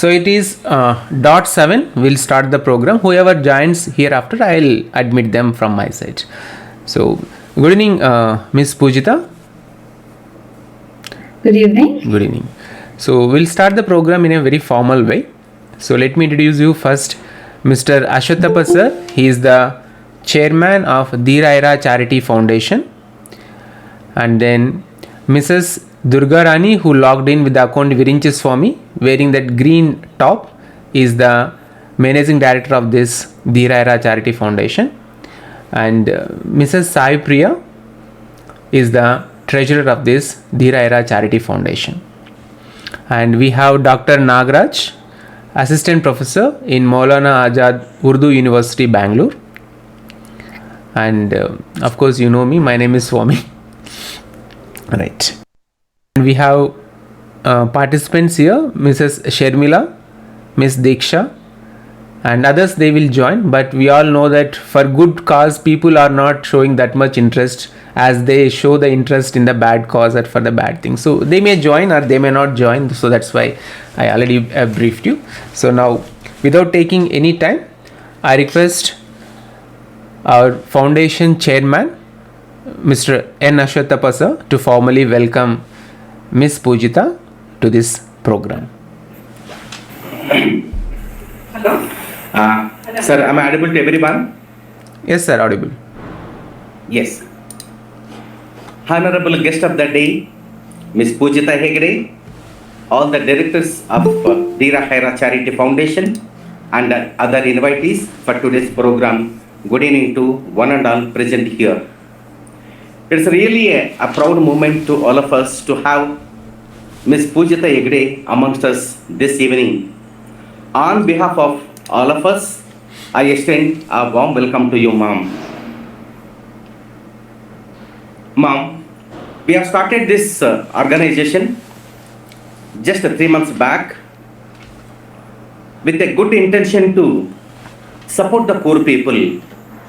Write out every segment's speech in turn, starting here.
So it is dot 7. We'll start the program. Whoever joins hereafter, I'll admit them from my side. So, good evening, Miss Pujita. Good evening. Good evening. So, we'll start the program in a very formal way. So, let me introduce you first, Mr. Ashwathappa sir. He is the chairman of Dheeraira Charity Foundation. And then Mrs. Durga Rani, who logged in with the account Virinchi Swami, wearing that green top, is the managing director of this Dheeraira Charity Foundation. And Mrs. Sai Priya is the treasurer of this Dheeraira Charity Foundation. And we have Dr. Nagraj, assistant professor in Maulana Azad Urdu University, Bangalore. And of course, you know me, my name is Swami. Right. And we have participants here, Mrs. Sharmila, Miss Diksha, and others. They will join, but we all know that for good cause people are not showing that much interest as they show the interest in the bad cause or for the bad thing. So they may join or they may not join. So that's why I already briefed you. So now, without taking any time, I request our foundation chairman, Mr. N. Ashwathappa sir, to formally welcome Miss Pujita to this program. Hello. Sir, am I audible to everyone? Yes, sir, audible. Yes. Honorable guest of the day, Miss Pujita Hegde, all the directors of Dheeraira Charity Foundation and other invitees for today's program. Good evening to one and all present here. It's really a proud moment to all of us to have Miss Pujita Hegde amongst us this evening. On behalf of all of us, I extend a warm welcome to you, Ma'am. Ma'am, we have started this organization just 3 months back with a good intention to support the poor people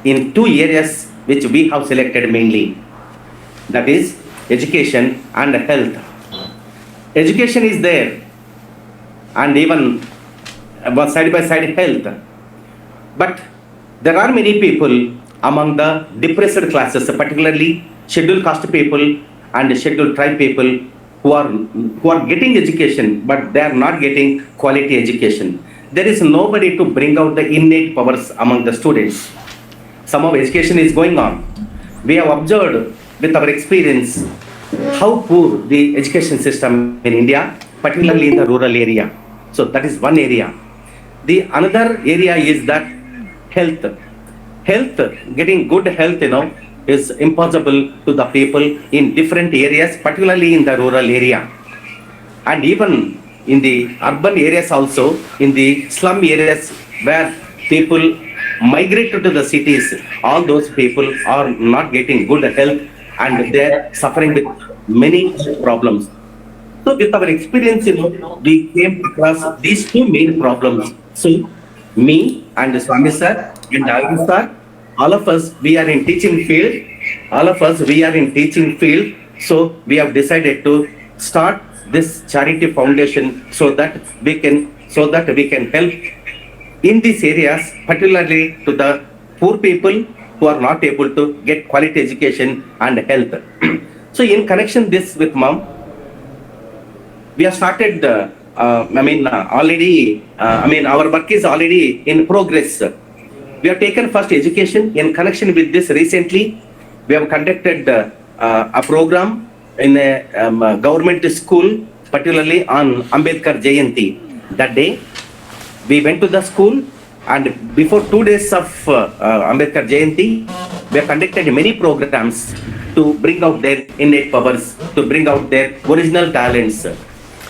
in 2 areas which we have selected mainly. That is education and health. Education is there and even side by side health. But there are many people among the depressed classes, particularly scheduled caste people and scheduled tribe people who are getting education, but they are not getting quality education. There is nobody to bring out the innate powers among the students. Some of education is going on. We have observed with our experience how poor the education system in India, particularly in the rural area. So that is one area. The another area is that health. Health, getting good health, is impossible to the people in different areas, particularly in the rural area. And even in the urban areas also, in the slum areas where people migrate to the cities, all those people are not getting good health and they're suffering with many problems. So with our experience, we came across these two main problems. So me and Swami sir and David sir, all of us, we are in teaching field. So we have decided to start this charity foundation so that we can help in these areas, particularly to the poor people who are not able to get quality education and health. So in connection this with Mom, we have started our work is already in progress. We have taken first education. In connection with this, recently we have conducted a program in a government school, particularly on Ambedkar Jayanti. That day we went to the school, and before 2 days of Ambedkar Jayanti, we have conducted many programs to bring out their innate powers, to bring out their original talents.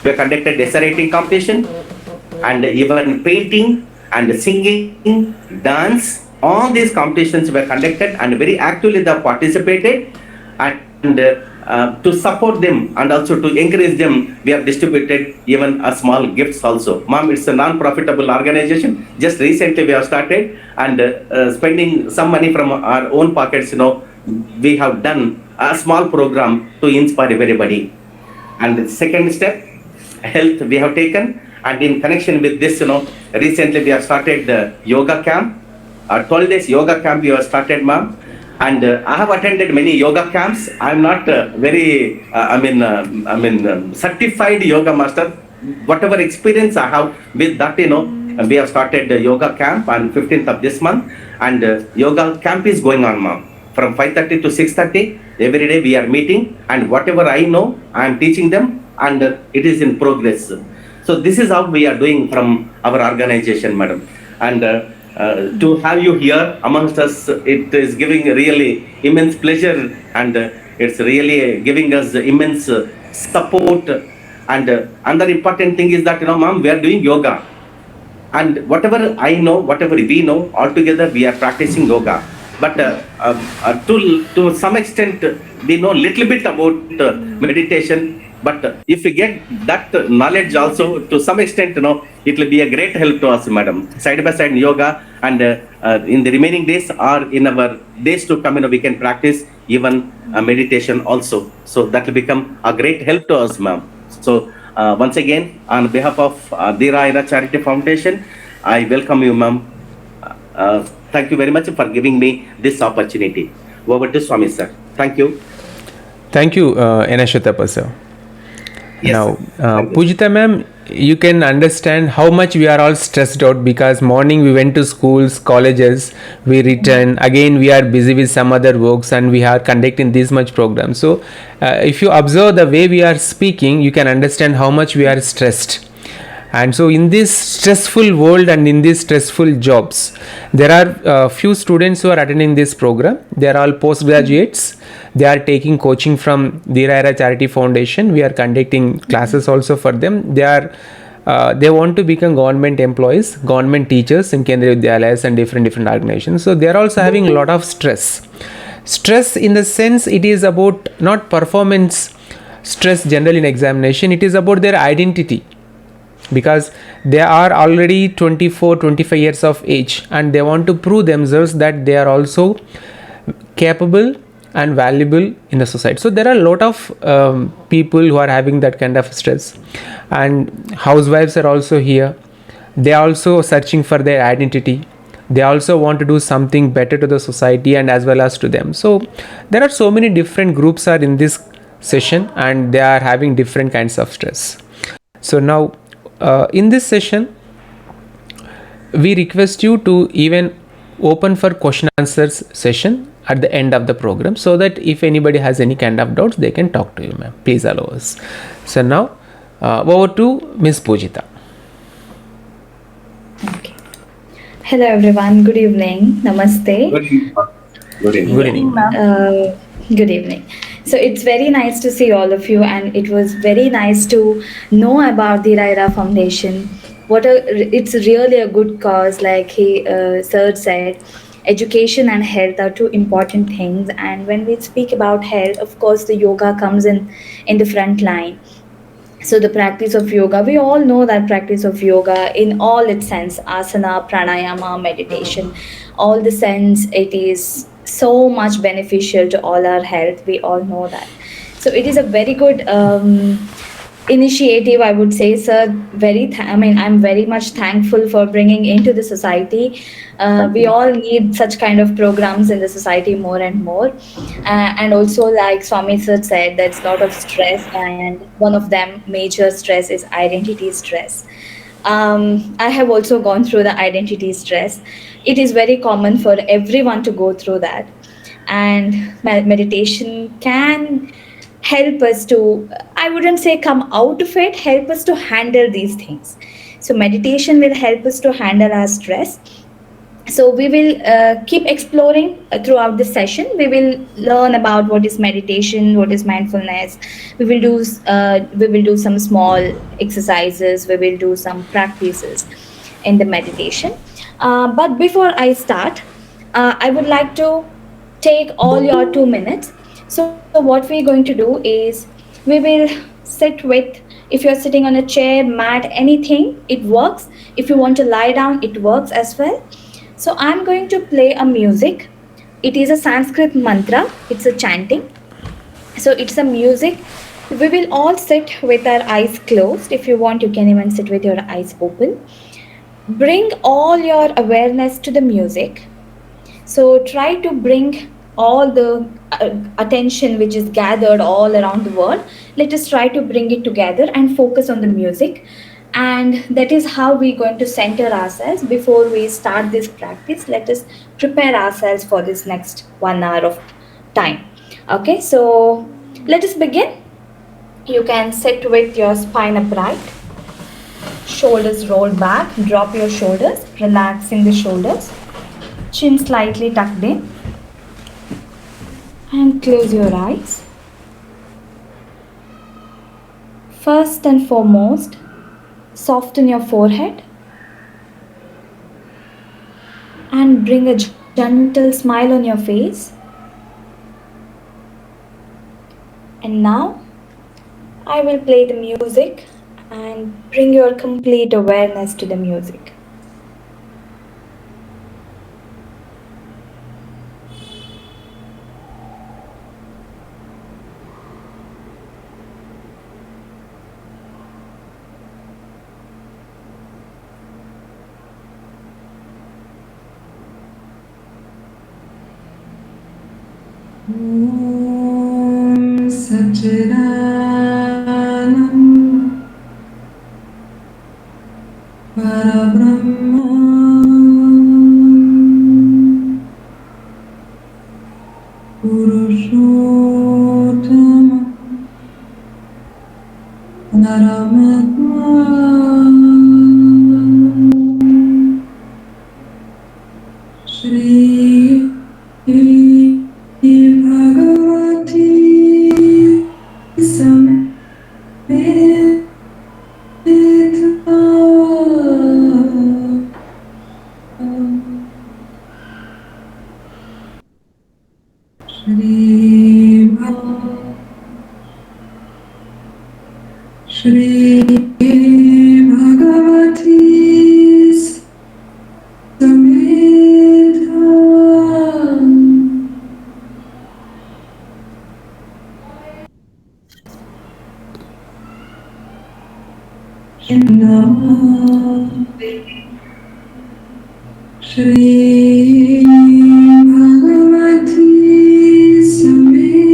We have conducted essay writing competition and even painting and singing, dance. All these competitions were conducted and very actively they participated. And to support them and also to encourage them, we have distributed even a small gifts also. Ma'am, it's a non-profitable organization. Just recently we have started and spending some money from our own pockets, we have done a small program to inspire everybody. And the second step, health we have taken, and in connection with this, recently we have started the yoga camp. 12 days yoga camp we have started, ma'am. And I have attended many yoga camps. I am not very, certified yoga master. Whatever experience I have with that, we have started the yoga camp on 15th of this month, and yoga camp is going on, ma'am. From 5:30 to 6:30, every day we are meeting, and whatever I know, I am teaching them, and it is in progress. So this is how we are doing from our organization, madam. And to have you here amongst us, it is giving really immense pleasure, and it's really giving us immense support. And another important thing is that, ma'am, we are doing yoga, and whatever I know, whatever we know, all together we are practicing yoga. But to some extent, we know little bit about meditation. But if we get that knowledge also, to some extent, it will be a great help to us, madam. Side by side yoga, and in the remaining days or in our days to come, we can practice even meditation also. So that will become a great help to us, ma'am. So once again, on behalf of Dheeraira Charity Foundation, I welcome you, ma'am. Thank you very much for giving me this opportunity. Over to Swami, sir. Thank you. Thank you, Anashatapa sir. Yes, Now, thank you. Pujita ma'am, you can understand how much we are all stressed out because morning we went to schools, colleges, we return, again we are busy with some other works and we are conducting this much program. So, if you observe the way we are speaking, you can understand how much we are stressed. And so in this stressful world and in these stressful jobs, there are few students who are attending this program. They are all postgraduates. They are taking coaching from Dheeraira Charity Foundation. We are conducting classes also for them. They want to become government employees, government teachers in Kendriya Vidyalayas and different organizations. So they are also having a lot of stress. Stress in the sense it is about not performance stress generally in examination. It is about their identity, because they are already 24-25 years of age and they want to prove themselves that they are also capable and valuable in the society. So there are a lot of people who are having that kind of stress, and housewives are also here. They are also searching for their identity. They also want to do something better to the society and as well as to them. So there are so many different groups are in this session and they are having different kinds of stress. So now in this session, we request you to even open for question answers session at the end of the program, so that if anybody has any kind of doubts, they can talk to you, ma'am. Please allow us. So now, over to Ms. Pujita. Okay. Hello everyone. Good evening. Namaste. Good evening. Good evening. Good evening. Good evening. So it's very nice to see all of you, and it was very nice to know about the Dheeraira Foundation. It's really a good cause, like Sir said. Education and health are two important things, and when we speak about health, of course, the yoga comes in the front line. So the practice of yoga, we all know that practice of yoga in all its sense, asana, pranayama, meditation, all the sense, it is so much beneficial to all our health. We all know that. So it is a very good initiative, I would say, sir. I'm very much thankful for bringing into the society. We all need such kind of programs in the society more and more. And also, like Swami sir said, there's a lot of stress, and one of them major stress is identity stress. I have also gone through the identity stress. It is very common for everyone to go through that, and meditation can help us to, I wouldn't say come out of it, help us to handle these things. So meditation will help us to handle our stress. So we will keep exploring throughout the session. We will learn about what is meditation, what is mindfulness. We will do some small exercises. We will do some practices in the meditation. But before I start, I would like to take all your 2 minutes. So what we're going to do is we will sit with, if you're sitting on a chair, mat, anything, it works. If you want to lie down, it works as well. So I'm going to play a music. It is a Sanskrit mantra. It's a chanting. So it's a music We will all sit with our eyes closed. If you want, you can even sit with your eyes open. Bring all your awareness to the music. So try to bring all the attention which is gathered all around the world. Let us try to bring it together and focus on the music. And that is how we're going to center ourselves before we start this practice. Let us prepare ourselves for this next 1 hour of time. Okay, so let us begin. You can sit with your spine upright, shoulders rolled back, drop your shoulders, relaxing the shoulders, chin slightly tucked in, and close your eyes. First and foremost, soften your forehead and bring a gentle smile on your face. And now I will play the music and bring your complete awareness to the music. Om Satchidananda Parabrahma Purushottama Paramatma Shri Bhagavati Shri Bhagavati Samhita Shri Bhagavati Samhita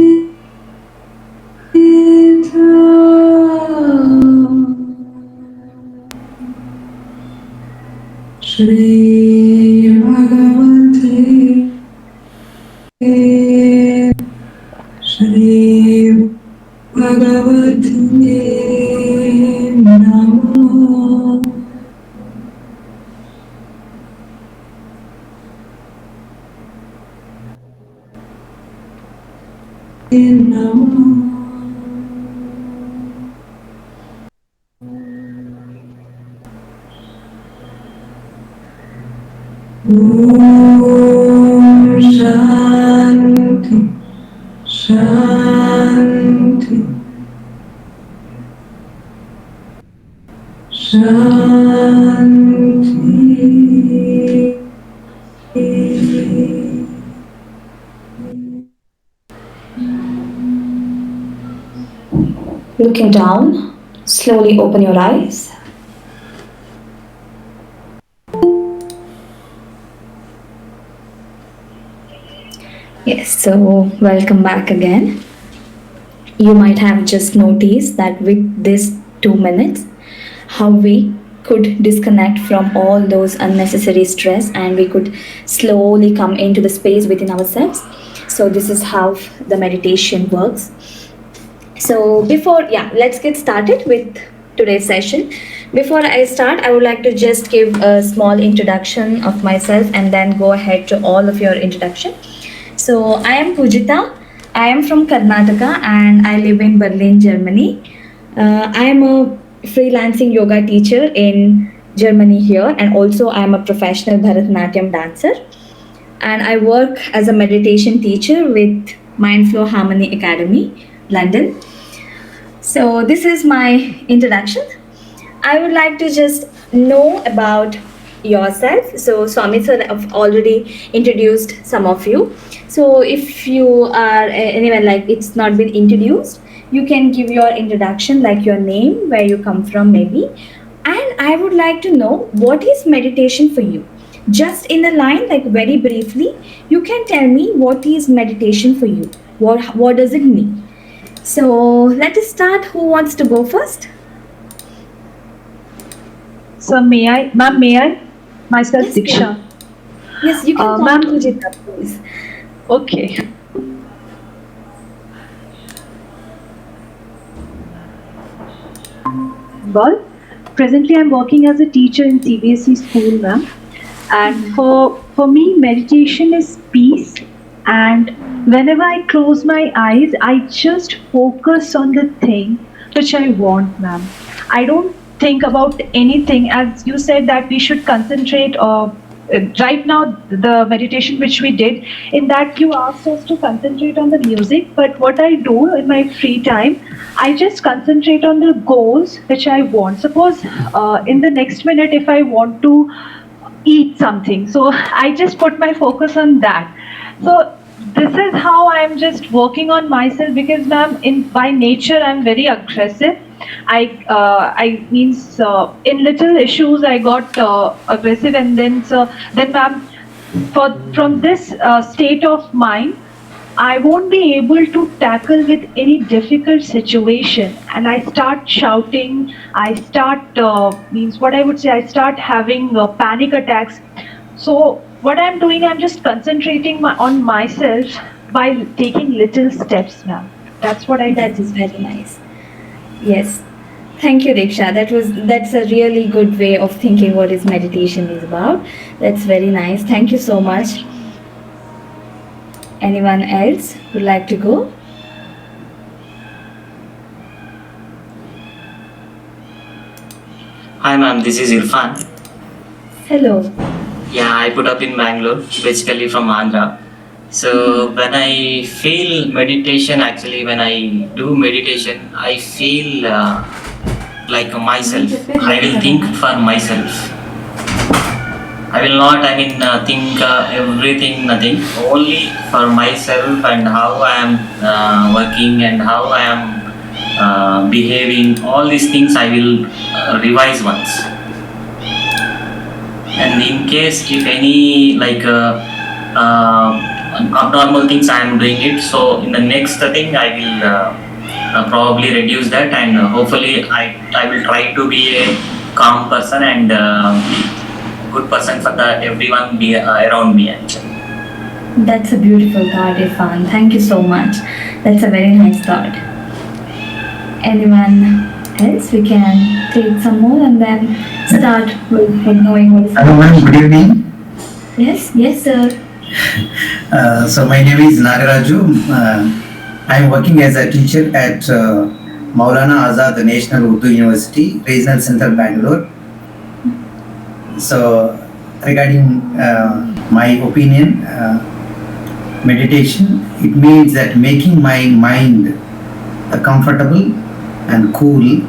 Shri Bhagavati Shri Bhagavati Namo Om Shanti Shanti Shanti Looking down, slowly open your eyes. Yes, so welcome back again. You might have just noticed that with this 2 minutes, how we could disconnect from all those unnecessary stress and we could slowly come into the space within ourselves. So, this is how the meditation works. So, let's get started with today's session. Before I start, I would like to just give a small introduction of myself and then go ahead to all of your introduction. So, I am Pujita. I am from Karnataka and I live in Berlin, Germany. I am a freelancing yoga teacher in Germany here, and also I am a professional Bharatanatyam dancer. And I work as a meditation teacher with Mindful Harmony Academy, London. So, this is my introduction. I would like to just know about yourself. So, Swami sir have already introduced some of you. So, if you are anyone like it's not been introduced, You can give your introduction, like your name, where you come from, maybe. And I would like to know, what is meditation for you? Just in a line, like very briefly, you can tell me what is meditation for you. What does it mean? So let us start. Who wants to go first? So ma'am, may I? Myself, Yes, Diksha. Yes, you can Ma'am, talk to Jita, please. okay. Well, presently I'm working as a teacher in CBSE school, ma'am. And for me, meditation is peace. And whenever I close my eyes, I just focus on the thing which I want, ma'am. I don't think about anything. As you said that we should concentrate. Right now, the meditation which we did, in that you asked us to concentrate on the music. But what I do in my free time, I just concentrate on the goals which I want. Suppose in the next minute, if I want to eat something. So I just put my focus on that. So this is how I am just working on myself, because ma'am, in by nature I'm very aggressive. I means in little issues I got aggressive, and then ma'am, from this state of mind, I won't be able to tackle with any difficult situation, and I start shouting. I start means what I would say. I start having panic attacks. So what I'm doing, I'm just concentrating on myself by taking little steps, ma'am. That's what I do. That is very nice. Yes. Thank you, Diksha. That's a really good way of thinking what is meditation is about. That's very nice. Thank you so much. Anyone else would like to go? Hi ma'am, this is Irfan. Hello. Yeah, I put up in Bangalore, basically from Andhra. So when I feel meditation, actually when I do meditation, I feel like myself. I will think for myself. I will not, think everything, nothing. Only for myself and how I am working and how I am behaving. All these things I will revise once. And in case if any abnormal things I am doing it, so in the next thing I will probably reduce that, and hopefully I will try to be a calm person and good person for the everyone around me actually. That's a beautiful thought, Irfan. Thank you so much. That's a very nice thought. Anyone else? We can take some more and then start with knowing what is. Hello, ma'am. Good evening. Yes, sir. So my name is Nagaraju. I am working as a teacher at Maulana Azad National Urdu University, Regional Center, Bangalore. So regarding my opinion, meditation, it means that making my mind comfortable and cool.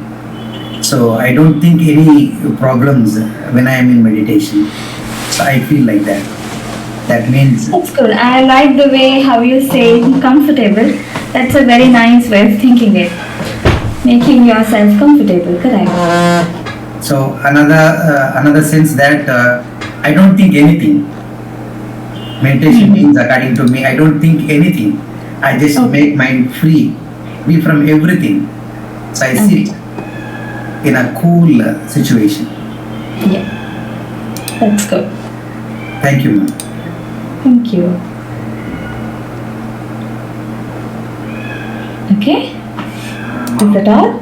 So I don't think any problems when I am in meditation. So I feel like that. That means That's good. I like the way how you say comfortable. That's a very nice way of thinking it. Making yourself comfortable, correct? so another sense that I don't think anything. Meditation means, according to me, I don't think anything. I just make mind free from everything. So I sit in a cool situation. Yeah. That's good. Thank you, ma'am. Thank you. Okay. Is that all?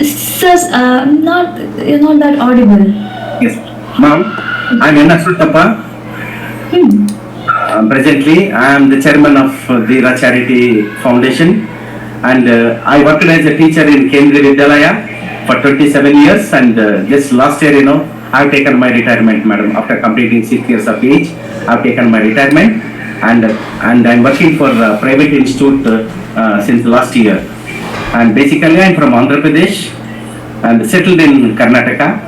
Sir, you're not that audible. Yes. Ma'am, I'm Enna. Presently, I am the chairman of Dheeraira Charity Foundation, and I worked as a teacher in Kendriya Vidyalaya for 27 years, and just last year, I have taken my retirement, madam. After completing 6 years of age, I have taken my retirement, and I'm working for a private institute since last year. And basically, I'm from Andhra Pradesh and settled in Karnataka.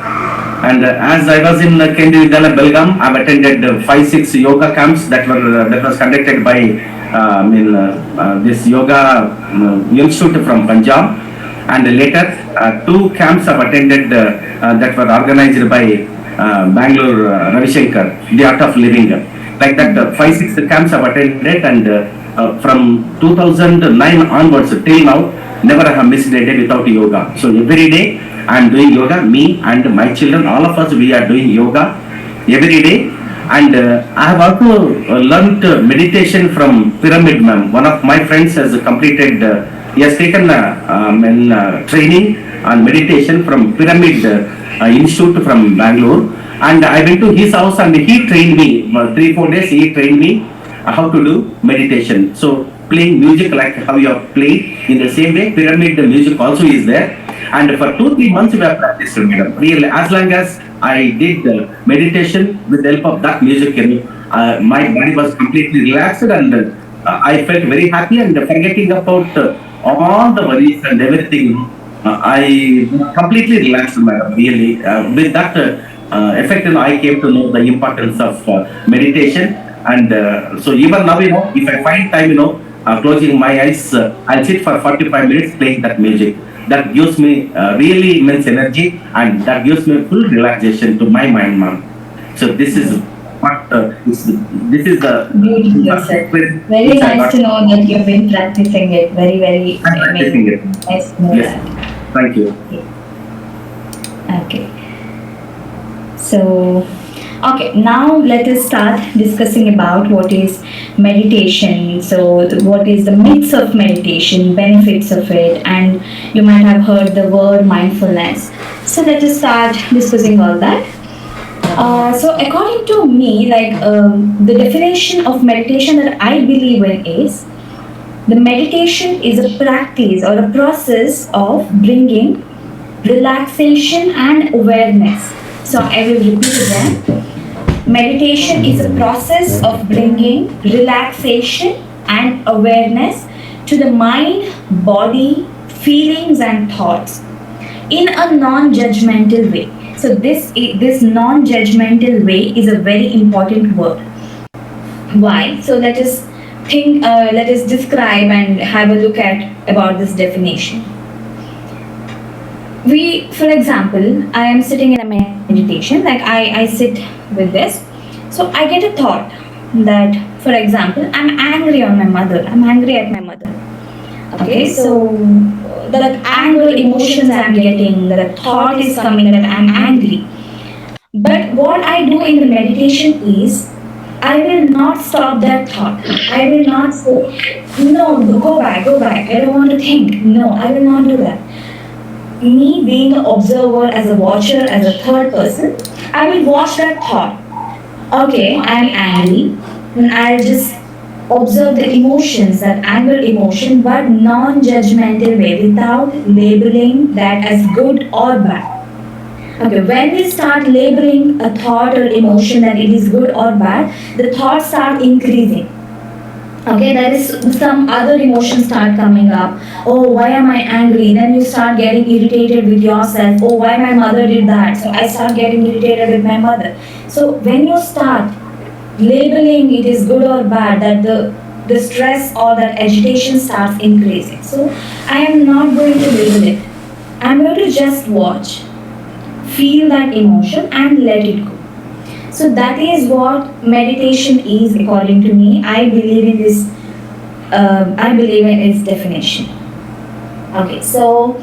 And as I was in Kendriya Vidyalaya, Belgaum, I've attended 5-6 yoga camps that was conducted by this yoga institute from Punjab. And later, 2 camps I've attended that were organized by Bangalore Ravi Shankar, The Art of Living. Like that, 5-6 camps I've attended, and from 2009 onwards till now, never I have missed a day without yoga. So every day I am doing yoga. Me and my children, all of us, we are doing yoga every day. And I have also learnt meditation from Pyramid Ma'am. One of my friends has completed, he has taken training on meditation from Pyramid Institute from Bangalore. And I went to his house and he trained me, 3-4 days he trained me how to do meditation. So playing music like how you have played, in the same way Pyramid music also is there. And for 2-3 months we have practiced, madam. Really, as long as I did meditation with the help of that music, my body was completely relaxed, and I felt very happy, and forgetting about all the worries and everything, I completely relaxed, madam. Really, with that effect, I came to know the importance of meditation. And so even now, if I find time, closing my eyes, I'll sit for 45 minutes playing that music. That gives me really immense energy, and that gives me full relaxation to my mind, ma'am. So this is what this is the Beautiful, sir. Very which I nice got. to know that you've been practicing it. Very, very I'm practicing it. nice to know Yes. that. Thank you. Okay. So, okay, now let us start discussing about what is meditation. So, what is the myths of meditation, benefits of it, and you might have heard the word mindfulness. So, let us start discussing all that. So, according to me, the definition of meditation that I believe in is the meditation is a practice or a process of bringing relaxation and awareness. So I will repeat again. Meditation is a process of bringing relaxation and awareness to the mind, body, feelings, and thoughts in a non-judgmental way. So this non-judgmental way is a very important word. Why? So let us think. Let us describe and have a look at about this definition. For example, I am sitting in a meditation, like I sit with this. So I get a thought that, for example, I'm angry on my mother. I'm angry at my mother. Okay, so the anger emotions I'm getting, the thought is coming that I'm angry. But what I do in the meditation is, I will not stop that thought. I will not say, no, go back, I don't want to think. No, I will not do that. Me being an observer, as a watcher, as a third person, I will watch that thought. Okay, I am angry, and I'll just observe the emotions, that anger emotion, but non-judgmental way, without labeling that as good or bad. Okay, when we start labeling a thought or emotion that it is good or bad, the thoughts start increasing. Okay, there is some other emotions start coming up. Oh, why am I angry? Then you start getting irritated with yourself. Oh, why my mother did that? So I start getting irritated with my mother. So when you start labeling it is good or bad, that the stress or that agitation starts increasing. So I am not going to label it. I'm going to just watch, feel that emotion and let it go. So that is what meditation is according to me. I believe in this. I believe in its definition. Okay, so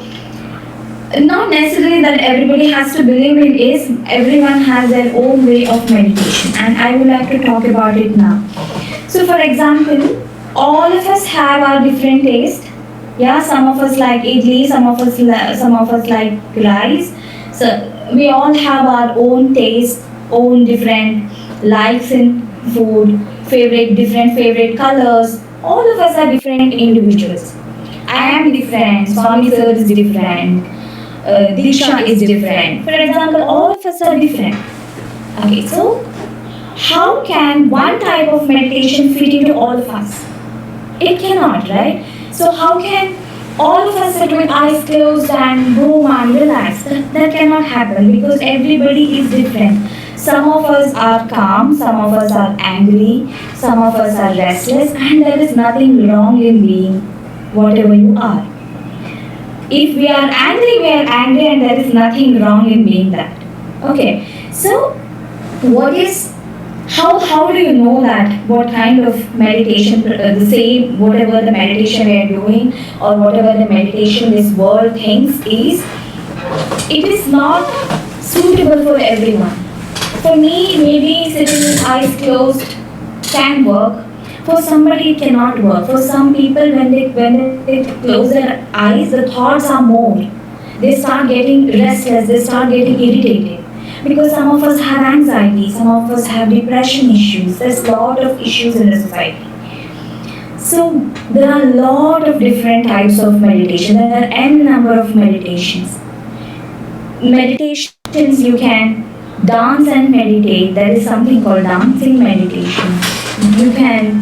not necessarily that everybody has to believe in is. Everyone has their own way of meditation, and I would like to talk about it now. So, for example, all of us have our different taste. Yeah, some of us like idli, some of us like rice. So we all have our own taste, own different likes in food, different favorite colors. All of us are different individuals. I am different, Swami sir is different, Diksha is different. For example, all of us are different. Okay, so how can one type of meditation fit into all of us? It cannot, right? So how can all of us sit with eyes closed and boom and relax. That cannot happen because everybody is different. Some of us are calm, some of us are angry, some of us are restless, and there is nothing wrong in being whatever you are. If we are angry, and there is nothing wrong in being that. Okay, so what is how do you know that what kind of meditation the same whatever the meditation we are doing or whatever the meditation this world thinks is it is not suitable for everyone. For me, maybe sitting with eyes closed can work. For somebody, it cannot work. For some people, when they close their eyes, the thoughts are more. They start getting restless. They start getting irritated. Because some of us have anxiety, some of us have depression issues. There's a lot of issues in the society. So there are a lot of different types of meditation. There are n number of meditations. Meditations you can dance and meditate. There is something called dancing meditation. You can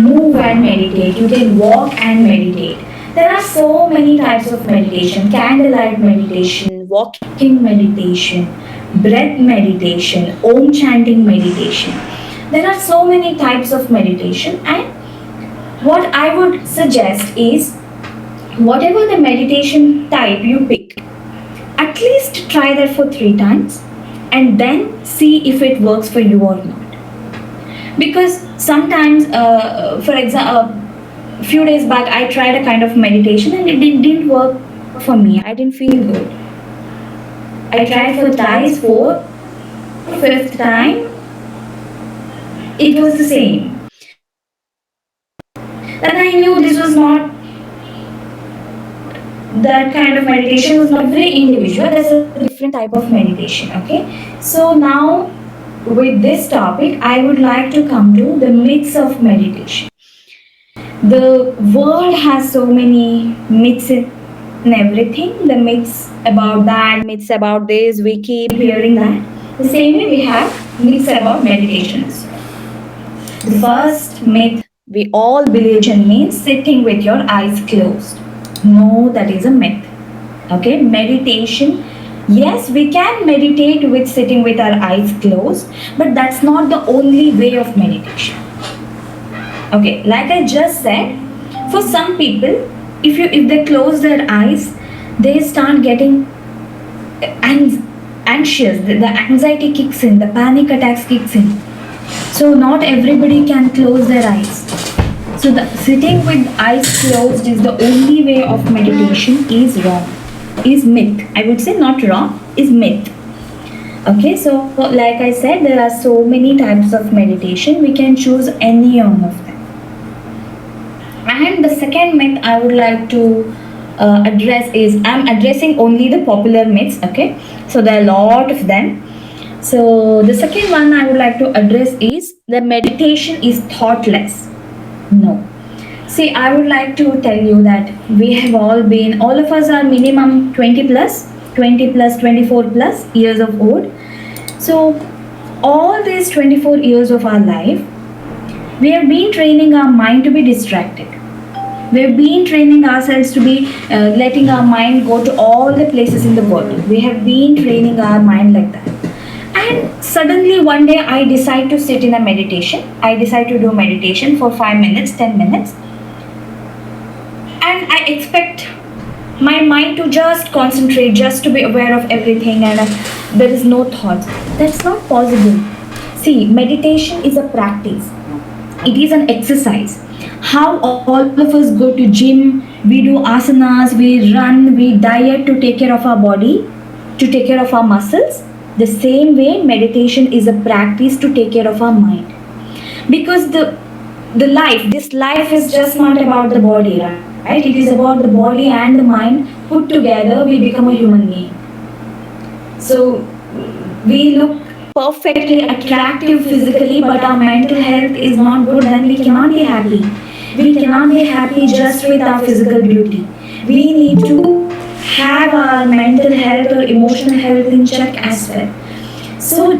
move and meditate. You can walk and meditate. There are so many types of meditation. Candlelight meditation, walking meditation, breath meditation, om chanting meditation. There are so many types of meditation, and what I would suggest is whatever the meditation type you pick, at least try that for 3 times and then see if it works for you or not. Because sometimes, for example, a few days back I tried a kind of meditation and it didn't work for me. I didn't feel good. I tried for twice, 4th, 5th time, it was the same. Then I knew this was not that kind of meditation was not very individual. There's a different type of meditation. Okay, so now with this topic, I would like to come to the myths of meditation. The world has so many myths in everything. The myths about that, myths about this, we keep hearing that. The same way we have myths about meditations. The first myth we all believe in means sitting with your eyes closed. No, that is a myth. Okay, meditation. Yes, we can meditate with sitting with our eyes closed, but that's not the only way of meditation. Okay, like I just said, for some people, if they close their eyes, they start getting anxious. The anxiety kicks in, the panic attacks kicks in. So not everybody can close their eyes. So the sitting with eyes closed is the only way of meditation is wrong, is myth. I would say not wrong, is myth. Okay, so like I said, there are so many types of meditation. We can choose any one of them. And the second myth I would like to address is, I'm addressing only the popular myths. Okay, so there are a lot of them. So the second one I would like to address is the meditation is thoughtless. No. See, I would like to tell you that we have all of us are minimum 20 plus, 24 plus years of old. So all these 24 years of our life, we have been training our mind to be distracted. We have been training ourselves to be letting our mind go to all the places in the world. We have been training our mind like that. And suddenly one day I decide to sit in a meditation. I decide to do meditation for 5 minutes, 10 minutes. And I expect my mind to just concentrate, just to be aware of everything, and there is no thoughts. That's not possible. See, meditation is a practice. It is an exercise. How all of us go to gym, we do asanas, we run, we diet to take care of our body, to take care of our muscles. The same way meditation is a practice to take care of our mind. Because this life is just not about the body, right? It is about the body and the mind put together, we become a human being. So we look perfectly attractive physically, but our mental health is not good, then we cannot be happy. We cannot be happy just with our physical beauty. We need to have our mental health or emotional health in check as well. So,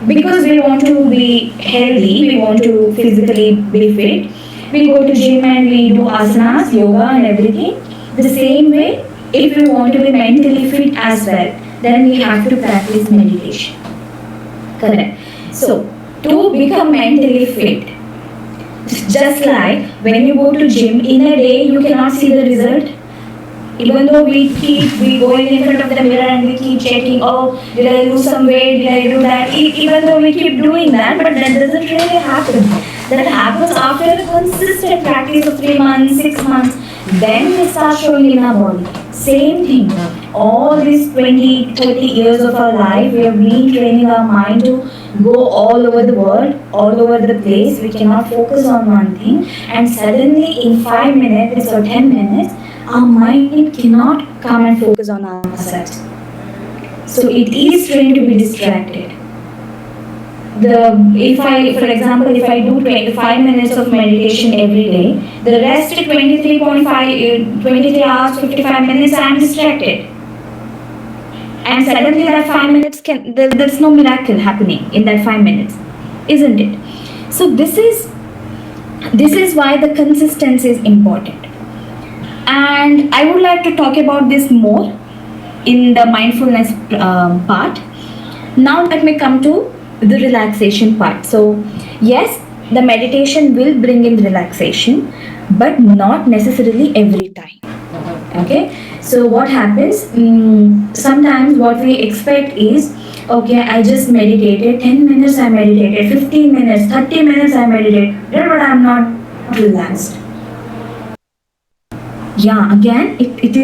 because we want to be healthy, we want to physically be fit, we go to gym and we do asanas, yoga and everything. The same way, if we want to be mentally fit as well, then we have to practice meditation. Correct. So, to become mentally fit, just like when you go to gym, in a day you cannot see the result. Even though we go in front of the mirror and we keep checking, oh, did I lose some weight, did I do that, even though we keep doing that, but that doesn't really happen. That happens after a consistent practice of 3 months, 6 months, then we start showing in our body. Same thing, all these 20, 30 years of our life, we have been training our mind to go all over the world, all over the place. We cannot focus on one thing, and suddenly in 5 minutes or 10 minutes, our mind cannot come and focus on ourselves. So it is trained to be distracted. For example, if I do 25 minutes of meditation every day, the rest 23 hours, 55 minutes, I am distracted. And suddenly that 5 minutes there's no miracle happening in that 5 minutes, isn't it? So this is why the consistency is important. And I would like to talk about this more in the mindfulness part. Now let me come to the relaxation part. So yes, the meditation will bring in relaxation, but not necessarily every time. Okay, so what happens, sometimes what we expect is, okay, I just meditated 10 minutes, I meditated 15 minutes, 30 minutes, I meditated, but I'm not relaxed. Yeah, again, it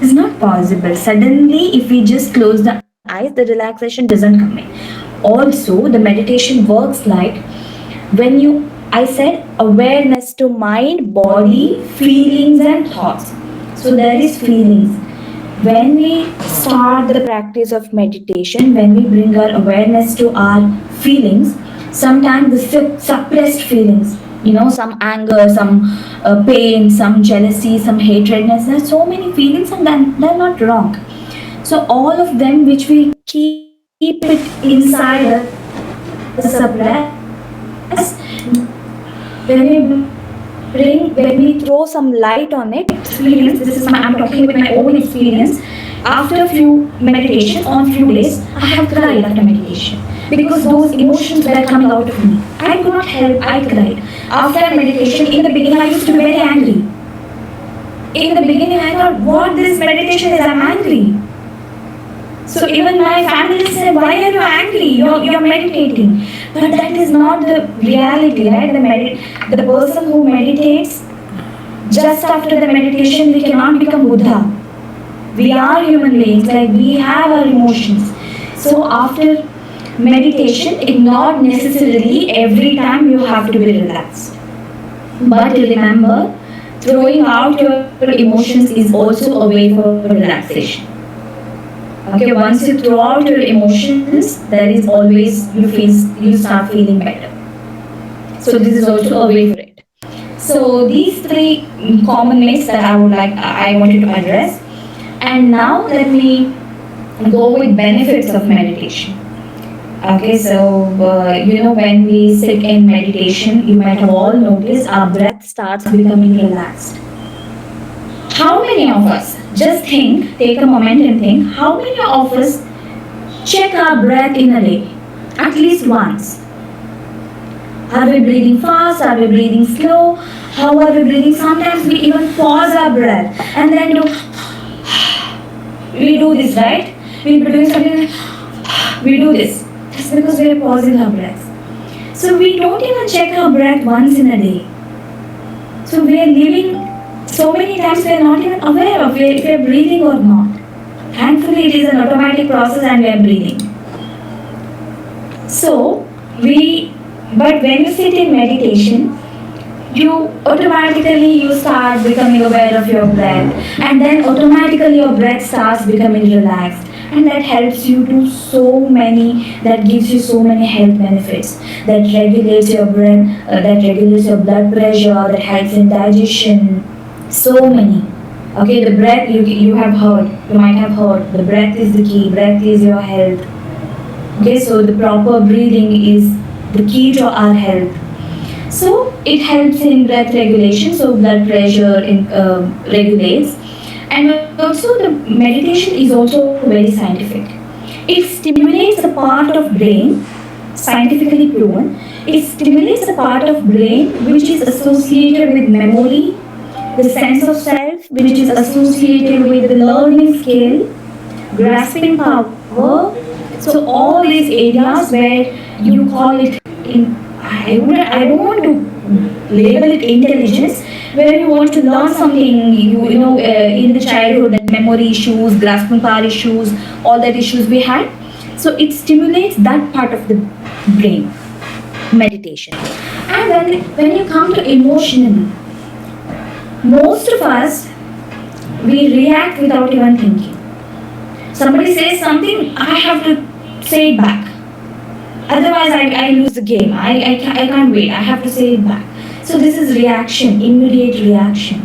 is not possible. Suddenly, if we just close the eyes, the relaxation doesn't come in. Also, the meditation works like when I said awareness to mind, body, feelings, and thoughts. So there is feelings. When we start the practice of meditation, when we bring our awareness to our feelings, sometimes the suppressed feelings, some anger, some pain, some jealousy, some hatredness. There are so many feelings, and they're not wrong. So all of them which we keep it inside us, suppress, when we throw some light on it, experience, I'm talking with my own experience. After a few meditations, on few days, I have cried after meditation. Because those emotions were coming out of me. I could not help, I cried. After meditation, in the beginning, I used to be very angry. In the beginning, I thought, what this meditation is, I'm angry. So even my family said, why are you angry? You're meditating. But that is not the reality, right? The person who meditates, just after the meditation, we cannot become Buddha. We are human beings, like we have our emotions. So after meditation, it not necessarily every time you have to be relaxed. But remember, throwing out your emotions is also a way for relaxation. Okay, once you throw out your emotions, there is always you start feeling better. So this is also a way for it. So these 3 common myths that I wanted to address. And now let me go with benefits of meditation. Okay, so when we sit in meditation, you might have all noticed our breath starts becoming relaxed. How many of us, just take a moment and think, how many of us check our breath in a day? At least once. Are we breathing fast? Are we breathing slow? How are we breathing? Sometimes we even pause our breath and then we do this, right? We'll be doing something, we do this. That's because we are pausing our breath. So we don't even check our breath once in a day. So we are living, so many times we are not even aware of if we are breathing or not. Thankfully, it is an automatic process and we are breathing. But when you sit in meditation, you start becoming aware of your breath, and then automatically your breath starts becoming relaxed, and that helps you do that gives you so many health benefits, that regulates your breath, that regulates your blood pressure, that helps in digestion, so many. Okay, the breath you might have heard, the breath is the key, breath is your health. Okay, so the proper breathing is the key to our health. So it helps in breath regulation, so blood pressure regulates, and also the meditation is also very scientific. It stimulates a part of brain, scientifically proven. It stimulates a part of brain which is associated with memory, the sense of self, which is associated with the learning skill, grasping power. So all these areas where you call it in, I don't want to label it intelligence, where you want to learn something, in the childhood, that memory issues, grasping power issues, all that issues we had. So it stimulates that part of the brain, meditation. And when you come to emotionally, most of us, we react without even thinking. Somebody says something, I have to say it back. Otherwise, I lose the game. I can't wait. I have to say it back. So this is reaction, immediate reaction.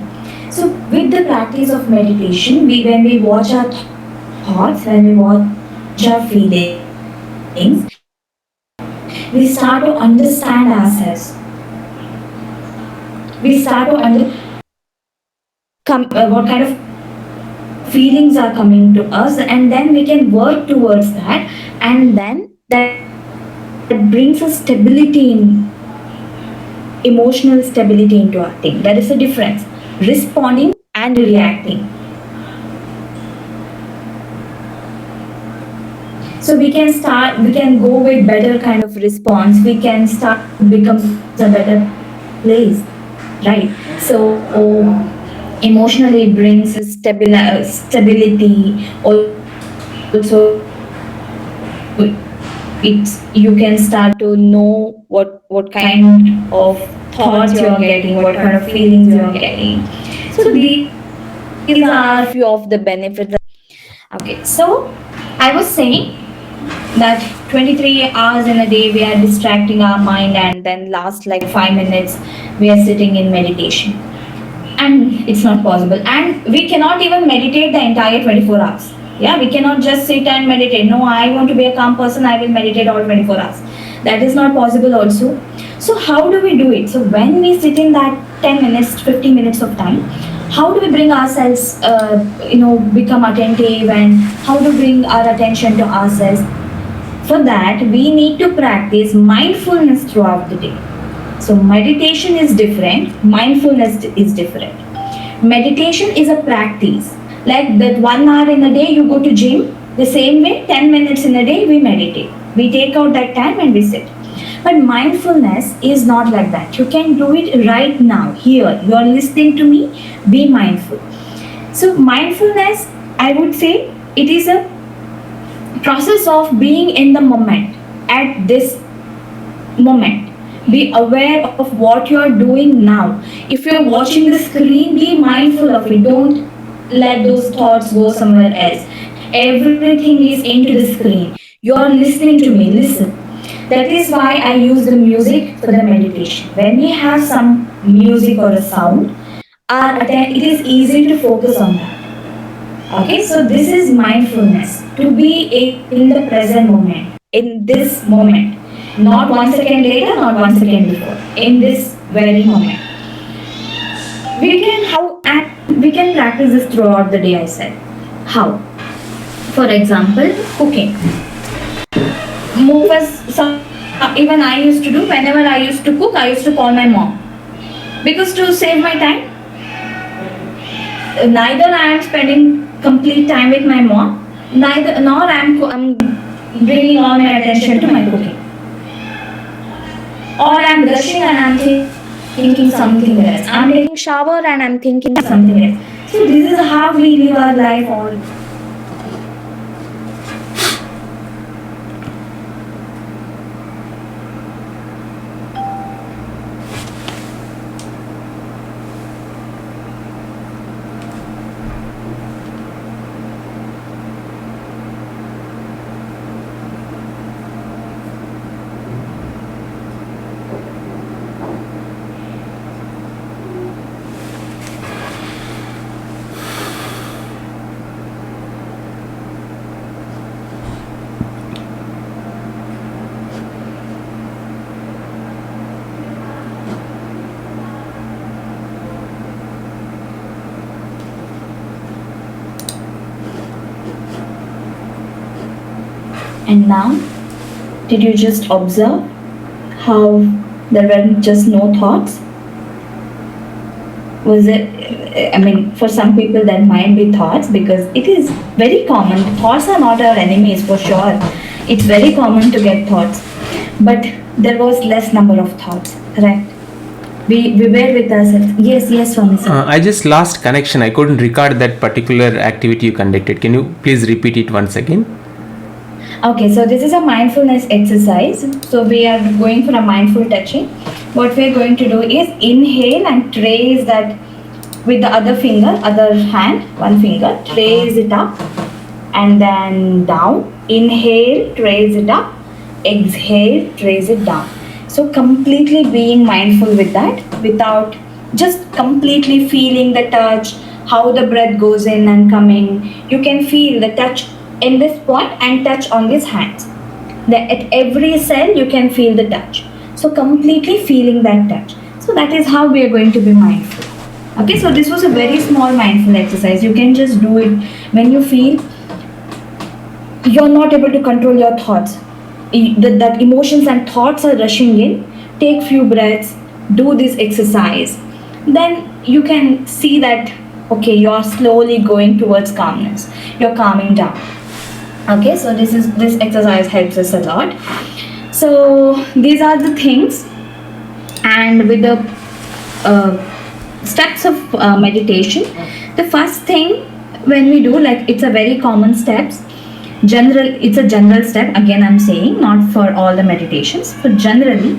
So with the practice of meditation, when we watch our thoughts, when we watch our feelings, we start to understand ourselves. We start to understand what kind of feelings are coming to us, and then we can work towards that, and then that brings us stability in emotional stability into our thing. There is a difference, responding and reacting. So we can go with better kind of response, we can start to become a better place, right? So emotionally it brings a stability. Also you can start to know what kind of thoughts you are getting, what kind of feelings you are getting. So these are few of the benefits. Okay, so I was saying that 23 hours in a day we are distracting our mind, and then last like 5 minutes we are sitting in meditation, and it's not possible, and we cannot even meditate the entire 24 hours. Yeah, we cannot just sit and meditate. No, I want to be a calm person, I will meditate all 24 hours. That is not possible also. So how do we do it? So when we sit in that 10 minutes, 15 minutes of time, how do we bring ourselves, become attentive, and how to bring our attention to ourselves? For that, we need to practice mindfulness throughout the day. So meditation is different, mindfulness is different. Meditation is a practice. Like that 1 hour in a day you go to gym, the same way 10 minutes in a day we meditate. We take out that time and we sit. But mindfulness is not like that. You can do it right now, here. You are listening to me, be mindful. So mindfulness, I would say, it is a process of being in the moment, at this moment. Be aware of what you are doing now. If you are watching the screen, be mindful of it. Don't let those thoughts go somewhere else. Everything is into the screen. You are listening to me, listen. That is why I use the music for the meditation. When we have some music or a sound, it is easy to focus on that. Okay, so this is mindfulness, to be in the present moment, in this moment, not 1 second later, not 1 second before, in this very moment. We can practice this throughout the day, I said. How? For example, cooking. Even I used to do, whenever I used to cook, I used to call my mom. Because to save my time, neither I am spending complete time with my mom, nor I'm bringing all my attention to my cooking. Or I'm brushing and I'm thinking something else. I'm taking shower and I'm thinking something else. So this is how we live our life all. and now? Did you just observe how there were just no thoughts? Was it, I mean, for some people there might be thoughts, because it is very common. Thoughts are not our enemies for sure. It's very common to get thoughts. But there was less number of thoughts, correct? We were with ourselves. Yes, Swami sir. I just lost connection. I couldn't record that particular activity you conducted. Can you please repeat it once again? Okay, so this is a mindfulness exercise. So we are going for a mindful touching. What we are going to do is inhale and trace that with the other finger, other hand, one finger, trace it up and then down. Inhale, trace it up. Exhale, trace it down. So completely being mindful with that, without just completely feeling the touch, how the breath goes in and coming. You can feel the touch in this point and touch on these hands. At every cell you can feel the touch. So completely feeling that touch. So that is how we are going to be mindful. Okay, so this was a very small mindful exercise. You can just do it when you feel you're not able to control your thoughts. That emotions and thoughts are rushing in. Take few breaths, do this exercise. Then you can see that, okay, you're slowly going towards calmness. You're calming down. Okay, so this exercise helps us a lot. So these are the things, and with the steps of meditation, the first thing when we do, like, it's a very common steps. It's a general step. Again, I'm saying not for all the meditations, but generally,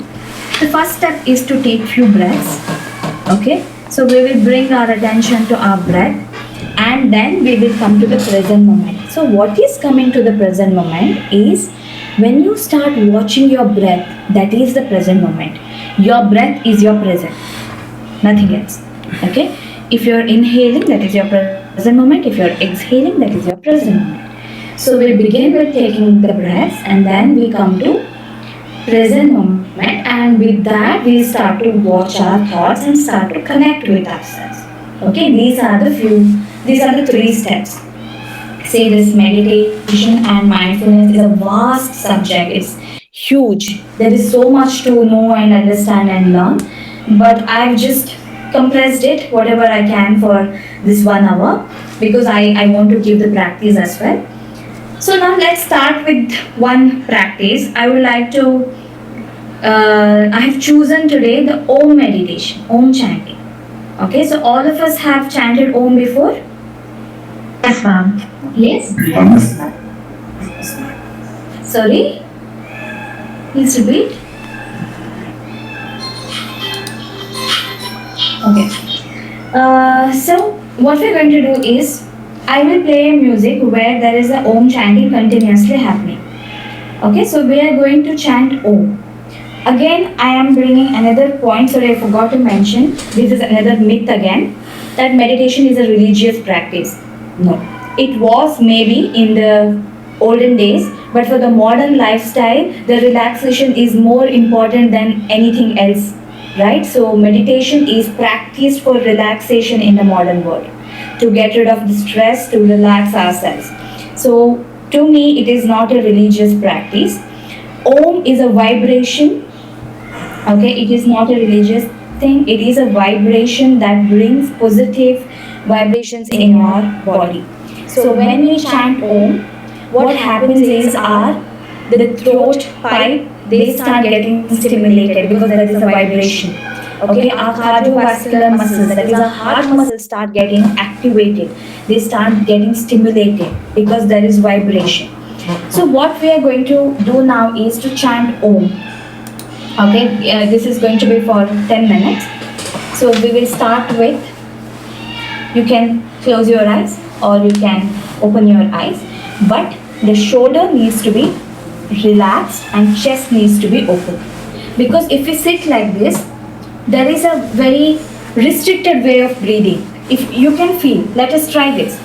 the first step is to take few breaths. Okay, so we will bring our attention to our breath, and then we will come to the present moment. So what is coming to the present moment is when you start watching your breath, that is the present moment. Your breath is your present, nothing else. Okay, if you're inhaling, that is your present moment. If you're exhaling, that is your present moment. So we begin with taking the breaths, and then we come to present moment, and with that we start to watch our thoughts and start to connect with ourselves. Okay, these are the three steps. Say this meditation and mindfulness is a vast subject. It's huge. There is so much to know and understand and learn. But I've just compressed it whatever I can for this 1 hour, because I want to give the practice as well. So now let's start with one practice. I would like to, I have chosen today the Om meditation, Om chanting. Okay, so all of us have chanted Om before? Yes, ma'am. Yes? Sorry? Please repeat. Okay. So what we're going to do is, I will play a music where there is a Om chanting continuously happening. Okay, so we are going to chant Om. Again, I am bringing another point, sorry, I forgot to mention. This is another myth again, that meditation is a religious practice. No, it was maybe in the olden days, but for the modern lifestyle, the relaxation is more important than anything else, right? So meditation is practiced for relaxation in the modern world, to get rid of the stress, to relax ourselves. So to me, it is not a religious practice. Om is a vibration. Okay, it is not a religious thing. It is a vibration that brings positive vibrations in your body. So when we chant Om, what happens is the throat pipe, they start getting stimulated because there is a vibration. Okay, our cardiovascular muscles, that is our heart muscles, start getting activated. They start getting stimulated because there is vibration. So what we are going to do now is to chant Om. Okay, this is going to be for 10 minutes. So we will start with, you can close your eyes or you can open your eyes, but the shoulder needs to be relaxed and chest needs to be open. Because if we sit like this, there is a very restricted way of breathing. If you can feel, let us try this.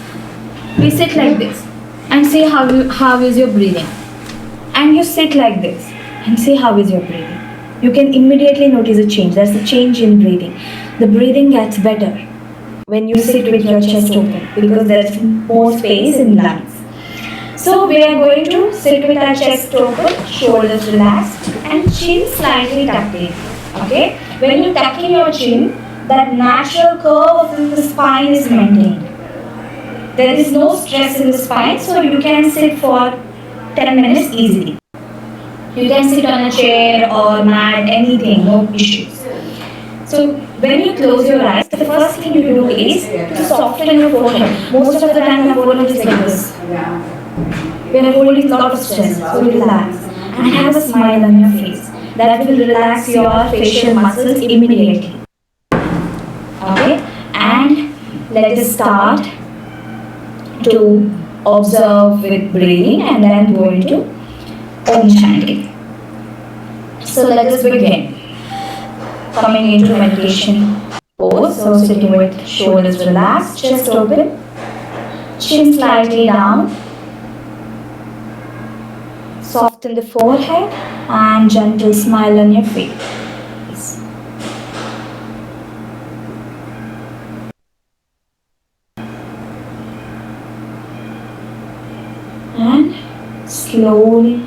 We sit like this and see how is your breathing. And you sit like this and see how is your breathing. You can immediately notice a change. There's a change in breathing. The breathing gets better when you sit with your chest open because there's more space in lungs. So we are going to sit with our chest open, shoulders relaxed, and chin slightly tucked in. Okay? When you tuck in your chin, that natural curve of the spine is maintained. There is no stress in the spine, so you can sit for 10 minutes easily. You can sit on a chair or mat, anything, no issues. So when you close your eyes, the first thing you do is to soften your forehead. Most of the time, our forehead is like this. We are holding a lot of stress, so relax and have a smile on your face. That will relax your facial muscles immediately. Okay, and let us start to observe with breathing and then go into Om chanting. So let us begin. Coming into meditation pose, so sitting with shoulders relaxed, chest open, chin slightly down. Soften the forehead and gentle smile on your face. And slowly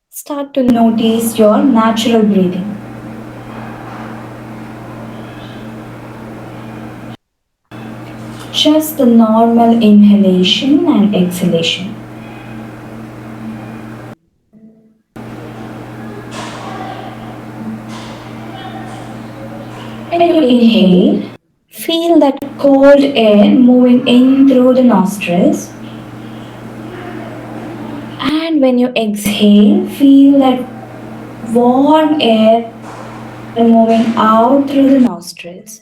start to notice your natural breathing. Just the normal inhalation and exhalation. When you inhale, feel that cold air moving in through the nostrils. And when you exhale, feel that warm air moving out through the nostrils.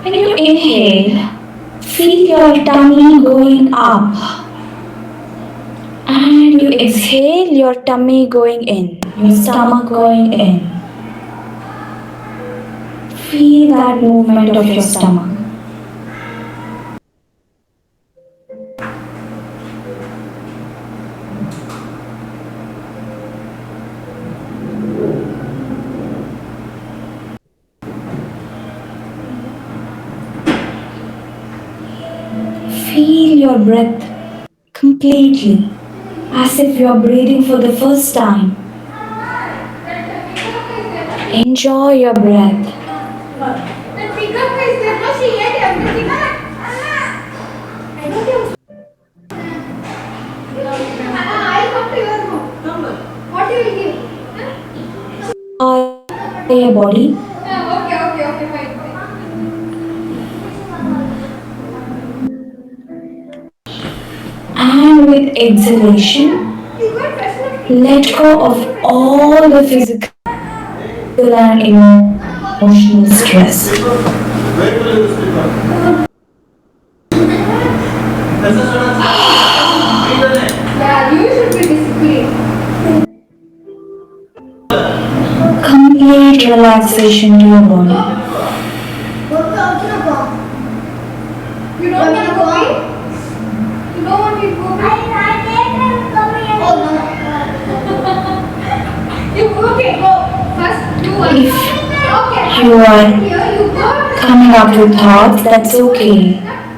When you inhale, feel your tummy going up. And you exhale, your tummy going in, your stomach going in. Feel that movement of your stomach. Feel your breath completely, as if you are breathing for the first time. Enjoy your breath. Enjoy your body. And with exhalation, let go of all the physical and emotional stress. Complete relaxation to your body. You don't want to go in? You don't want me to go in? I can't come in. Oh no. You okay, go. First do one. If you are coming up with thoughts, that's okay.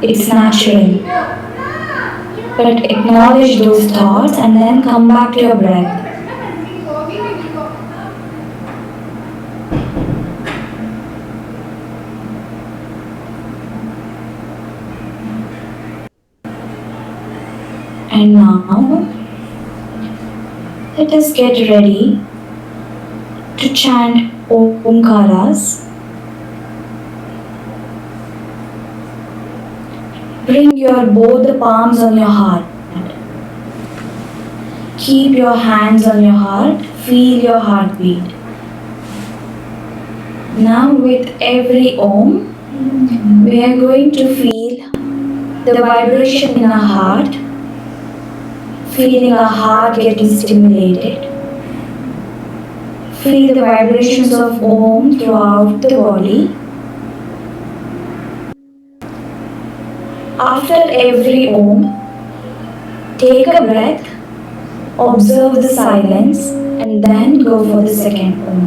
It's natural. But acknowledge those thoughts and then come back to your breath. And now, let us get ready to chant Omkaras. Bring your both the palms on your heart. Keep your hands on your heart. Feel your heartbeat. Now with every Om, we are going to feel the vibration in our heart. Feeling our heart getting stimulated. Feel the vibrations of Om throughout the body. After every Om, take a breath Observe the silence and then go for the second Om.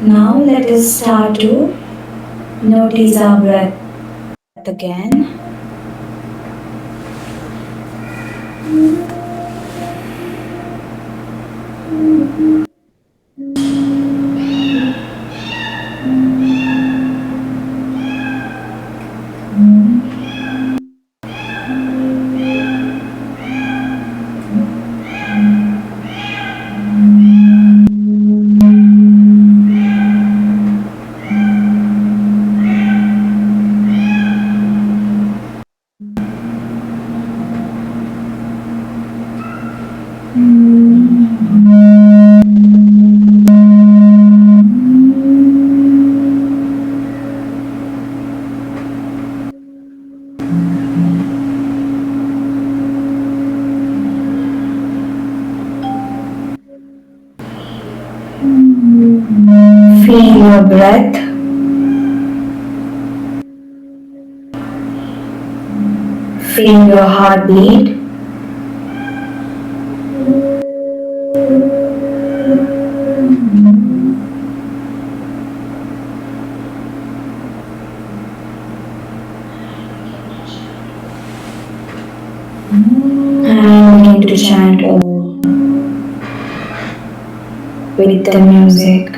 Now let us start to notice our breath again. Feel your breath. Feel your heartbeat. And begin to chant Om with the music.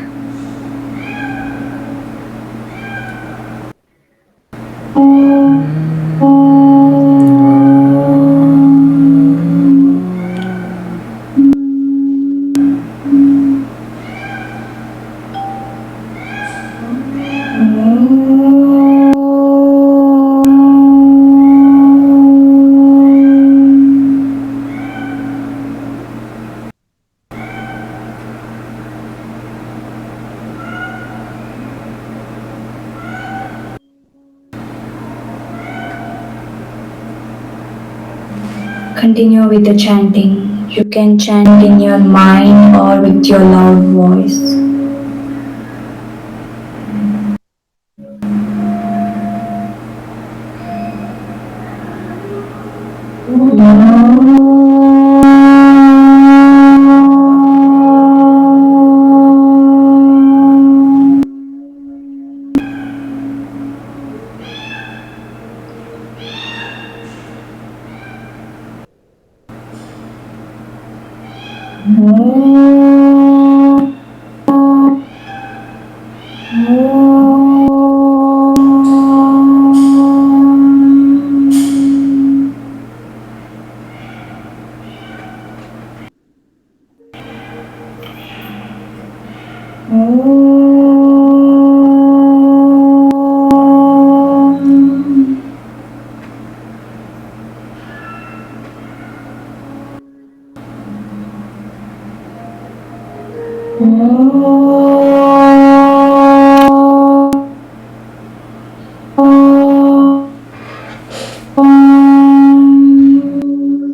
Continue with the chanting. You can chant in your mind or with your loud voice.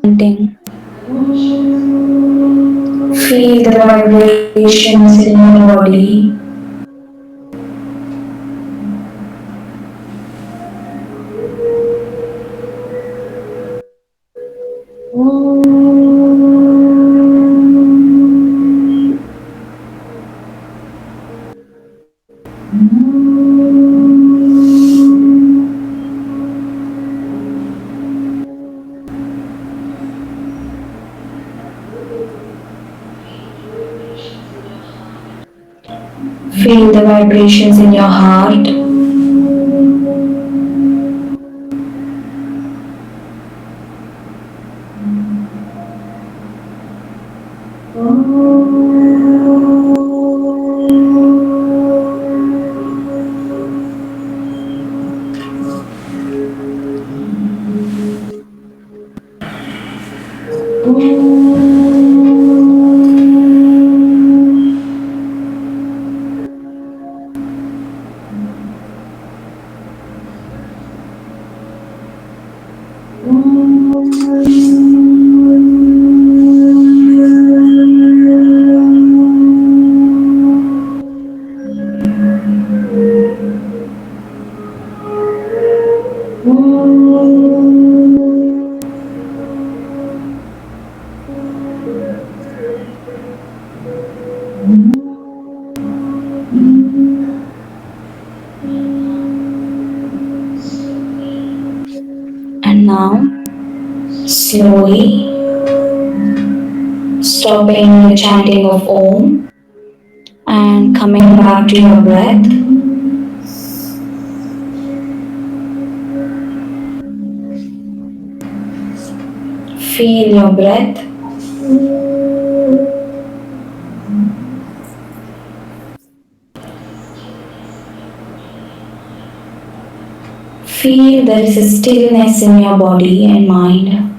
Chanting. Feel the vibrations in your body. Feel the vibrations in your heart. now, slowly stopping the chanting of Om and coming back to your breath. Feel your breath. Feel there is a stillness in your body and mind.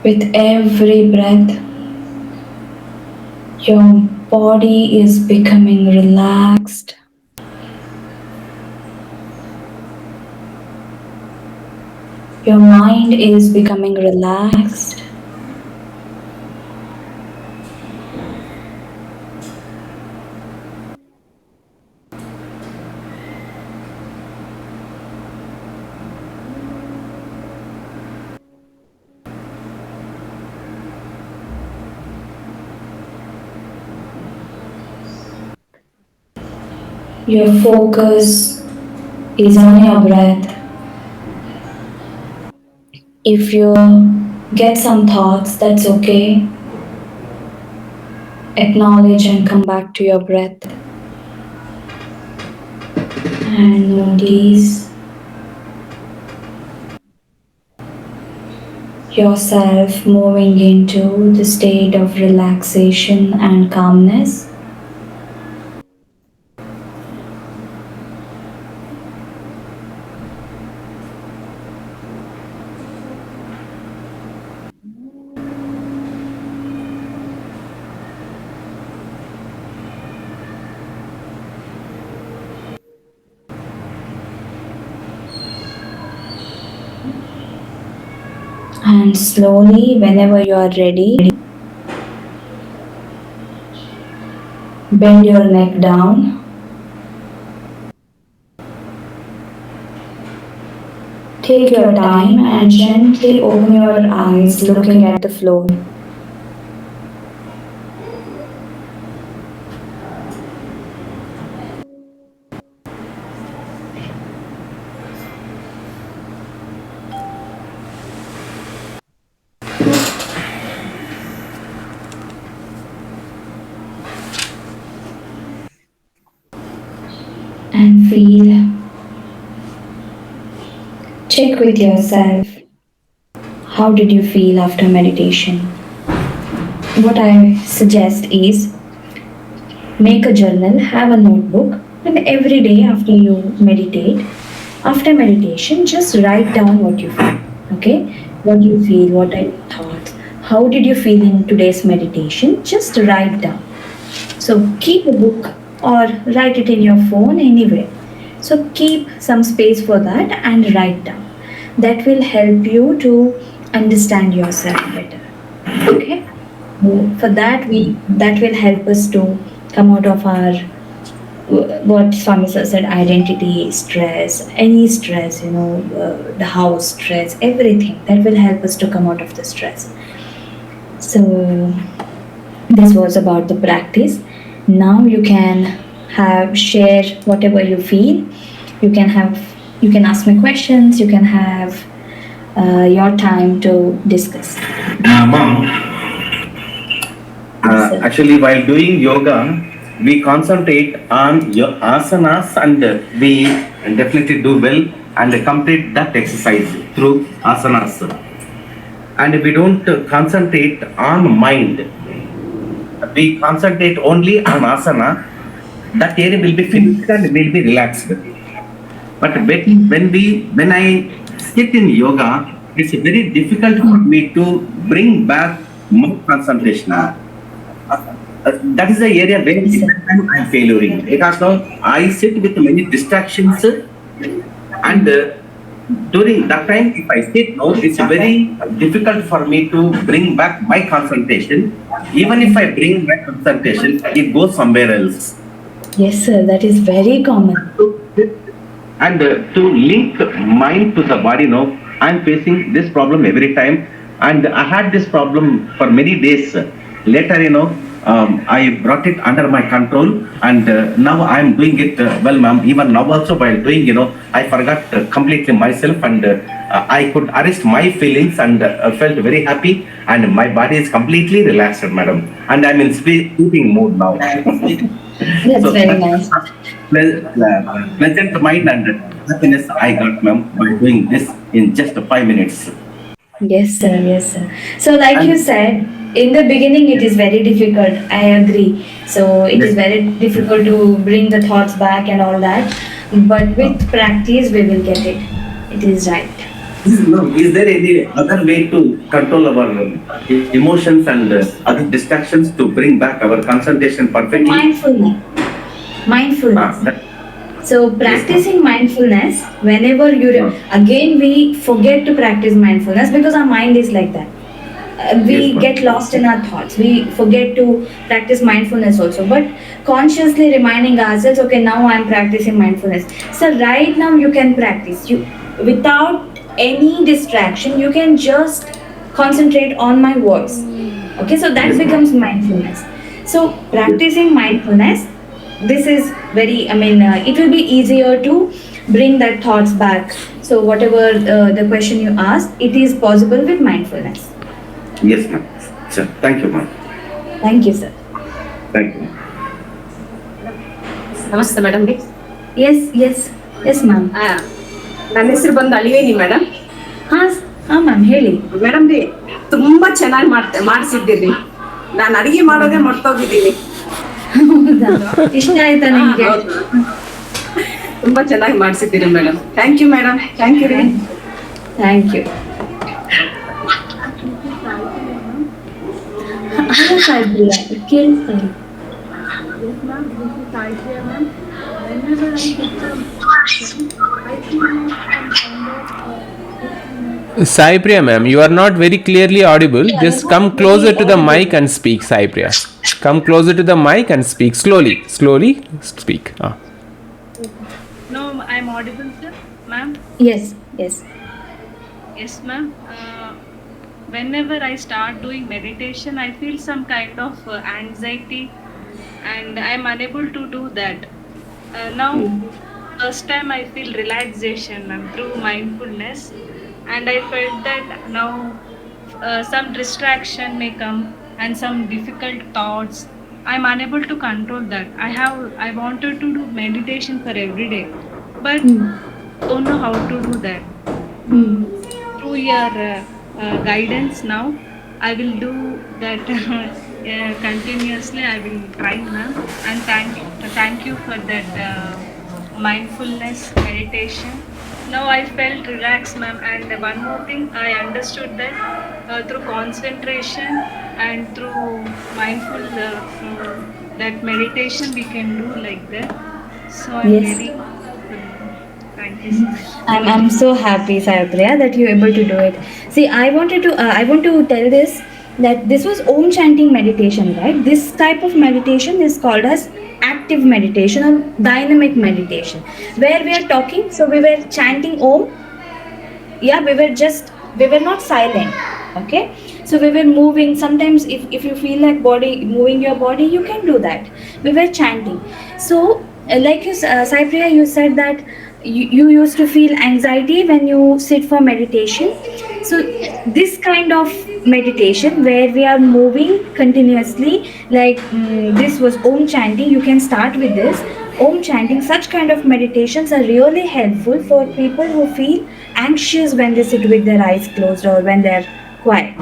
With every breath, your body is becoming relaxed. Your mind is becoming relaxed. Your focus is on your breath. If you get some thoughts, that's okay. Acknowledge and come back to your breath. And notice yourself moving into the state of relaxation and calmness. And slowly, whenever you are ready, bend your neck down. Take your time and gently open your eyes looking at the floor. And feel. Check with yourself. How did you feel after meditation? What I suggest is make a journal, have a notebook, and every day after you meditate, after meditation, just write down what you feel. Okay? What you feel, what are your thoughts, how did you feel in today's meditation? Just write down. So keep a book or write it in your phone anywhere. So keep some space for that and write down. That will help you to understand yourself better. Okay? For that that will help us to come out of our what Swami sir said, identity, stress, any stress, the house stress, everything that will help us to come out of the stress. So this was about the practice. Now you can share whatever you feel. You can ask me questions. You can have your time to discuss. Mom, actually, while doing yoga, we concentrate on your asanas and we definitely do well and complete that exercise through asanas. And we don't concentrate on mind. We concentrate only on asana. That area will be finished and will be relaxed. But when I sit in yoga, it's very difficult for me to bring back more concentration. That is the area where I'm failing because now I sit with many distractions and during that time if I sit now it's very difficult for me to bring back my concentration. Even if I bring my concentration, it goes somewhere else. Yes, sir, that is very common. And to link mind to the body now, I'm facing this problem every time and I had this problem for many days. Later, I brought it under my control, and now I am doing it well, ma'am. Even now also while doing, I forgot completely myself, and I could arrest my feelings, and felt very happy, and my body is completely relaxed, madam. And I'm in sleeping mood now. That's So very that's nice. pleasant mind and happiness I got, ma'am, by doing this in just 5 minutes. Yes, sir. Yes, sir. So, like you And said, in the beginning, it is very difficult. I agree. So, it is yes, very difficult to bring the thoughts back and all that. But with practice, we will get it. It is right. no, is there any other way to control our emotions and other distractions to bring back our concentration perfectly? Mindfulness. Mindfulness. That, So yes, ma'am. practicing mindfulness, whenever you Ma'am. again we forget to practice mindfulness because our mind is like that. Yes, We ma'am. get lost in our thoughts. We forget to practice mindfulness also. But consciously reminding ourselves, okay, now I'm practicing mindfulness. So right now you can practice. You without any distraction, you can just concentrate on my voice. Okay, so that Yes, ma'am. becomes mindfulness. So Yes. practicing mindfulness, this is very, it will be easier to bring that thoughts back. So whatever the question you asked, it is possible with mindfulness. Yes, ma'am. Sure. Thank you, ma'am. Thank you, sir. Thank you. ನಮಸ್ತೆ madam ರೀ. Yes, yes, yes, ma'am. ನನ್ನ ಹೆಸರು ಬಂದು ಅಳಿವೇನಿ madam. ಹಾ ma'am, ಹೇಳಿ. Madam ರೀ, ತುಂಬಾ ಚೆನ್ನಾಗಿ ಮಾಡಿಸಿದ್ದೀರಿ. ನಾನು ಅಡಿಗೆ ಮಾಡೋದೇ ಮರ್ತೋಗಿದ್ದೀನಿ. ಹೌದಾ? ಇಷ್ಟ ಆಯ್ತಾ ನಿಮ್ಗೆ? ತುಂಬಾ ಚೆನ್ನಾಗಿ ಮಾಡಿಸಿದ್ದೀರಿ madam. Thank you madam. Thank you ರೀ. Thank you. ಕೇಳಿಸ್ತಾ ಇಲ್ಲ. Sai Priya ma'am, you are not very clearly audible. Just come closer to the mic and speak, Sai Priya. Come closer to the mic and speak slowly. Slowly speak. No, I'm audible, sir. Ma'am? Yes, yes. Yes, ma'am. Whenever I start doing meditation, I feel some kind of anxiety and I'm unable to do that. Now, first time I feel relaxation, ma'am, through mindfulness, and I felt that now some distraction may come and some difficult thoughts. I'm unable to control that. I wanted to do meditation for every day, but don't know how to do that. Through your guidance now, I will do that continuously. I will try, ma'am, and thank you for that mindfulness meditation. Now I felt relaxed, ma'am, and one more thing, I understood that through concentration and through mindful that meditation we can do like that. So I'm Yes. very thank you, sir. I'm so happy, Sayapriya, that you're able to do it. See, I want to tell this, that this was Om chanting meditation, right? This type of meditation is called as active meditation or dynamic meditation, where we are talking. So we were chanting Om. Yeah, we were not silent. Okay, so we were moving. Sometimes if you feel like moving your body, you can do that. We were chanting. So like you, Saipriya, you said that you used to feel anxiety when you sit for meditation. So this kind of meditation where we are moving continuously, like this was Om chanting, you can start with this Om chanting. Such kind of meditations are really helpful for people who feel anxious when they sit with their eyes closed or when they're quiet.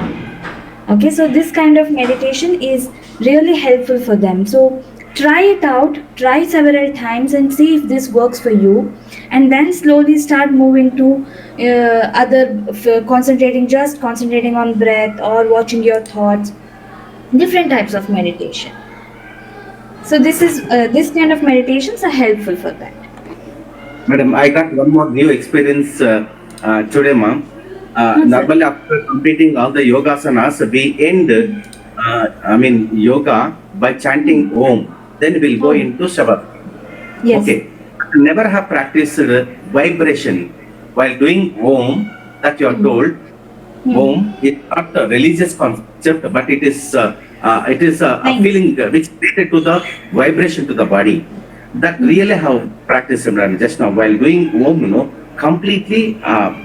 Okay, so this kind of meditation is really helpful for them. So try it out, try several times and see if this works for you, and then slowly start moving to concentrating on breath or watching your thoughts, different types of meditation. So this kind of meditations are helpful for that. Madam, I got one more new experience today, ma'am. Normally, after completing all the yogasanas, we end, yoga by chanting Om. Then we'll go into shower. Yes. Okay. Never have practiced vibration while doing Om that you are told. Om is not a religious concept, but it is a Nice. feeling which related to the vibration to the body. That really have practiced just now while doing Om, completely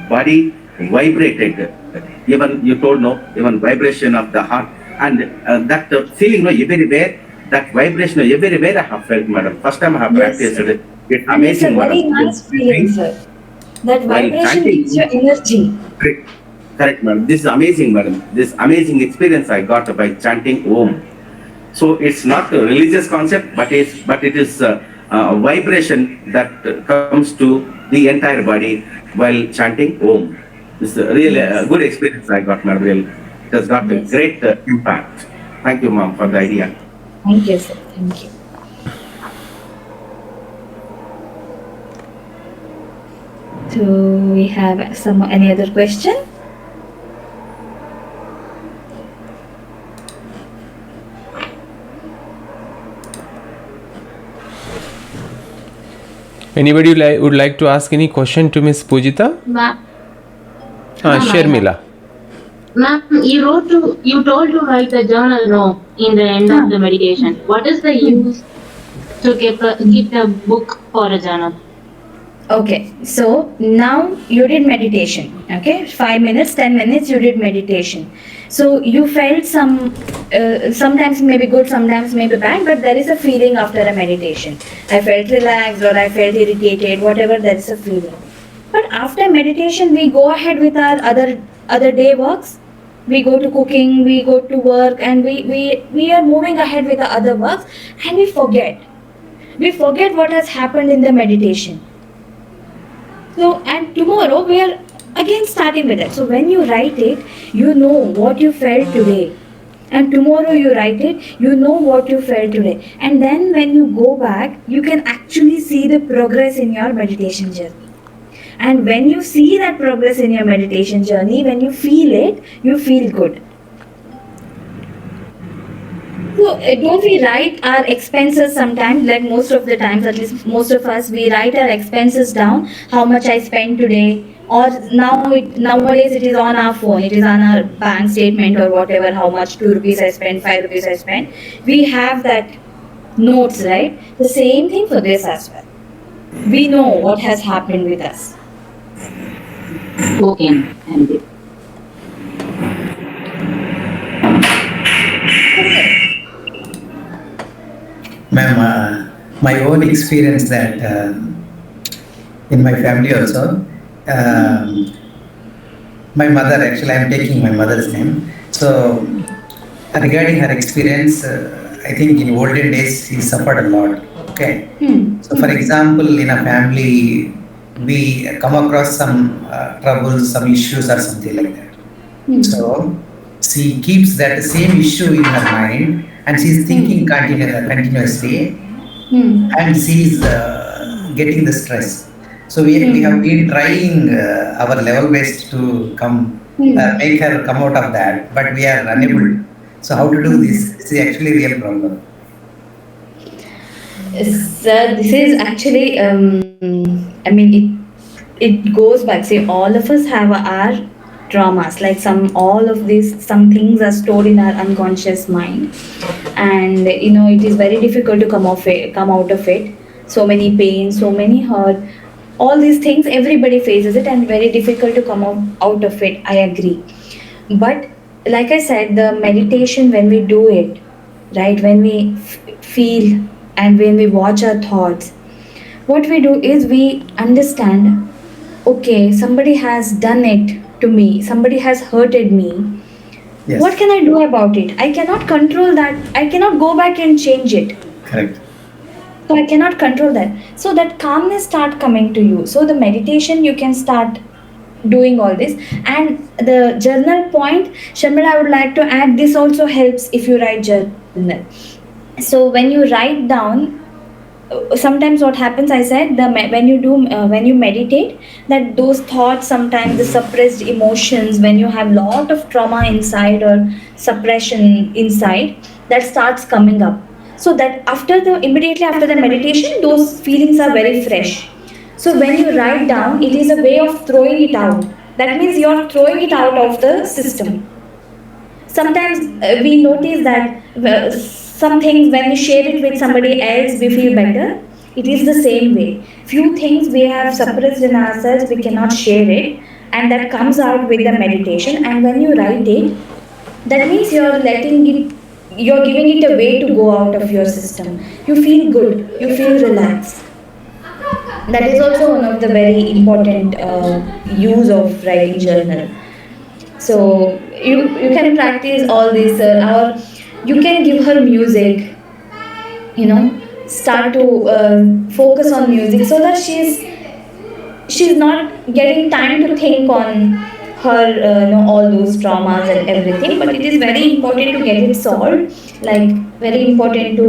body vibrated. Even you told no, even vibration of the heart and that feeling no everywhere. That vibration no, everywhere I have felt, madam. First time I have Yes, practiced sir. it. It's And it's a amazing, very madam. nice feeling, sir. That While vibration gives you chanting, energy. correct, correct, madam. This is amazing, madam. This amazing experience I got by chanting Om. So it's not a religious concept, but it is a vibration that comes to the entire body while chanting Om. It's a really a Yes. good experience I got, madam. Really, it has got a Yes. great impact. Thank you, ma'am, for the idea. Thank you, sir. Thank you. So we have some any other question? Anybody would like to ask any question to Miss Pujita? Ma'am, Sharmila. ma'am, you told to write the journal no in the end of the meditation. What is the use to keep the book for a journal? Okay, so now you did meditation. Okay, 5 minutes, 10 minutes, you did meditation. So you felt sometimes maybe good, sometimes maybe bad, but there is a feeling after a meditation. I felt relaxed or I felt irritated, whatever, there is a feeling. But after meditation, we go ahead with our other day works. We go to cooking, we go to work, and we are moving ahead with the other works, and we forget. We forget what has happened in the meditation. So, and tomorrow we are again starting with it. So, when you write it, you know what you felt today. And tomorrow you write it, you know what you felt today. And then when you go back, you can actually see the progress in your meditation journey. And when you see that progress in your meditation journey, when you feel it, you feel good. So, don't we write our expenses sometimes? Like most of the times, at least most of us, we write our expenses down. How much I spent today, or nowadays it is on our phone. It is on our bank statement or whatever. How much 2 rupees I spent, 5 rupees I spent. We have that notes, right? The same thing for this as well. We know what has happened with us. Okay, thank you. Ma'am, my own experience that in my family also, my mother, actually I'm taking my mother's name. So regarding her experience, I think in olden days she suffered a lot. Okay. So for example, in a family, we come across some troubles, some issues or something like that. So she keeps that same issue in her mind and she's thinking continuously and she's getting the stress. So we have been trying our level best to make her come out of that, but we are unable. So how to do this? This is actually a real problem. Sir, this is actually, I mean, it goes back. See, all of us have our traumas. Like all of these, some things are stored in our unconscious mind, and it is very difficult to come out of it. So many pain, so many hurt, all these things. Everybody faces it, and very difficult to come out of it. I agree, but like I said, the meditation when we do it, right? When we feel and when we watch our thoughts, what we do is we understand, okay, somebody has done it to me, somebody has hurted me. Yes. What can I do about it? I cannot control that. I cannot go back and change it. Correct. So I cannot control that. So that calmness start coming to you. So the meditation you can start doing all this. And the journal point, Shamil, I would like to add, this also helps if you write journal. So when you write down, sometimes what happens, I said, when you meditate, that those thoughts, sometimes the suppressed emotions, when you have lot of trauma inside or suppression inside, that starts coming up. So that immediately after the meditation, those feelings are very fresh. So when you write down, it is a way of throwing it out, that means you're throwing it out of the system. Sometimes we notice that some things when we share it with somebody else we feel better. It is the same way. Few things we have suppressed in ourselves, we cannot share it, and that comes out with the meditation. And when you write it, that means you're letting it, you're giving it a way to go out of your system. You feel good, you feel relaxed. That is also one of the very important use of writing journal. So you can practice all this, or you can give her music, you know, start to focus on music so that she's not getting time to think on her all those traumas and everything. But it is very important to get it solved, like very important to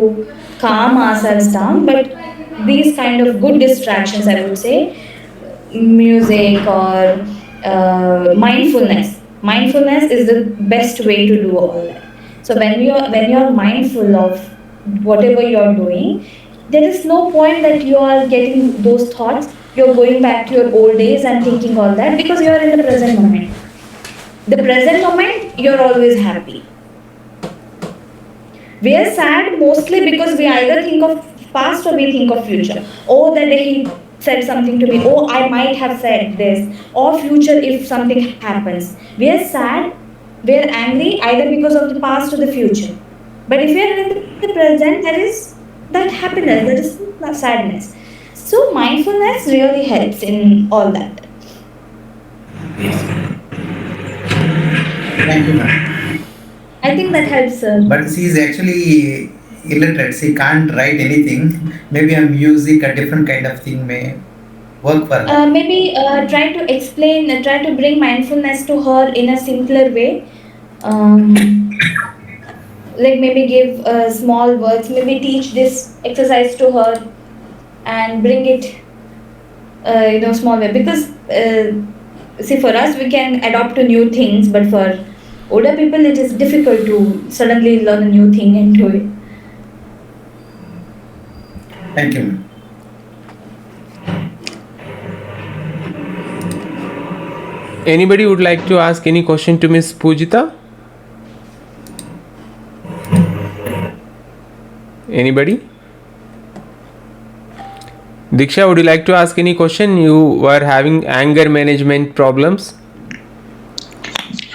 calm ourselves down. But these kind of good distractions, I would say, music or mindfulness is the best way to do all that. So when you're mindful of whatever you're doing, there is no point that you are getting those thoughts, you're going back to your old days and thinking all that, because you are in the present moment. The present moment, you're always happy. We are sad mostly because we either think of past or we think of future. Oh, that day he said something to me. Oh, I might have said this. Or future if something happens. We are sad, we are angry either because of the past or the future. But if we are in the present, there is that happiness, there is no sadness. So mindfulness really helps in all that. Thank you, ma'am. I think that helps, sir. But she is actually illiterate. She can't write anything. Maybe a music, a different kind of thing may work for her. Maybe try to explain, try to bring mindfulness to her in a simpler way. Like maybe give small words, maybe teach this exercise to her and bring it, small way. Because see, for us, we can adopt to new things, but for older people, it is difficult to suddenly learn a new thing and do it. Thank you, ma'am. Anybody would like to ask any question to Miss Pujita? Anybody? Diksha, would you like to ask any question? You were having anger management problems.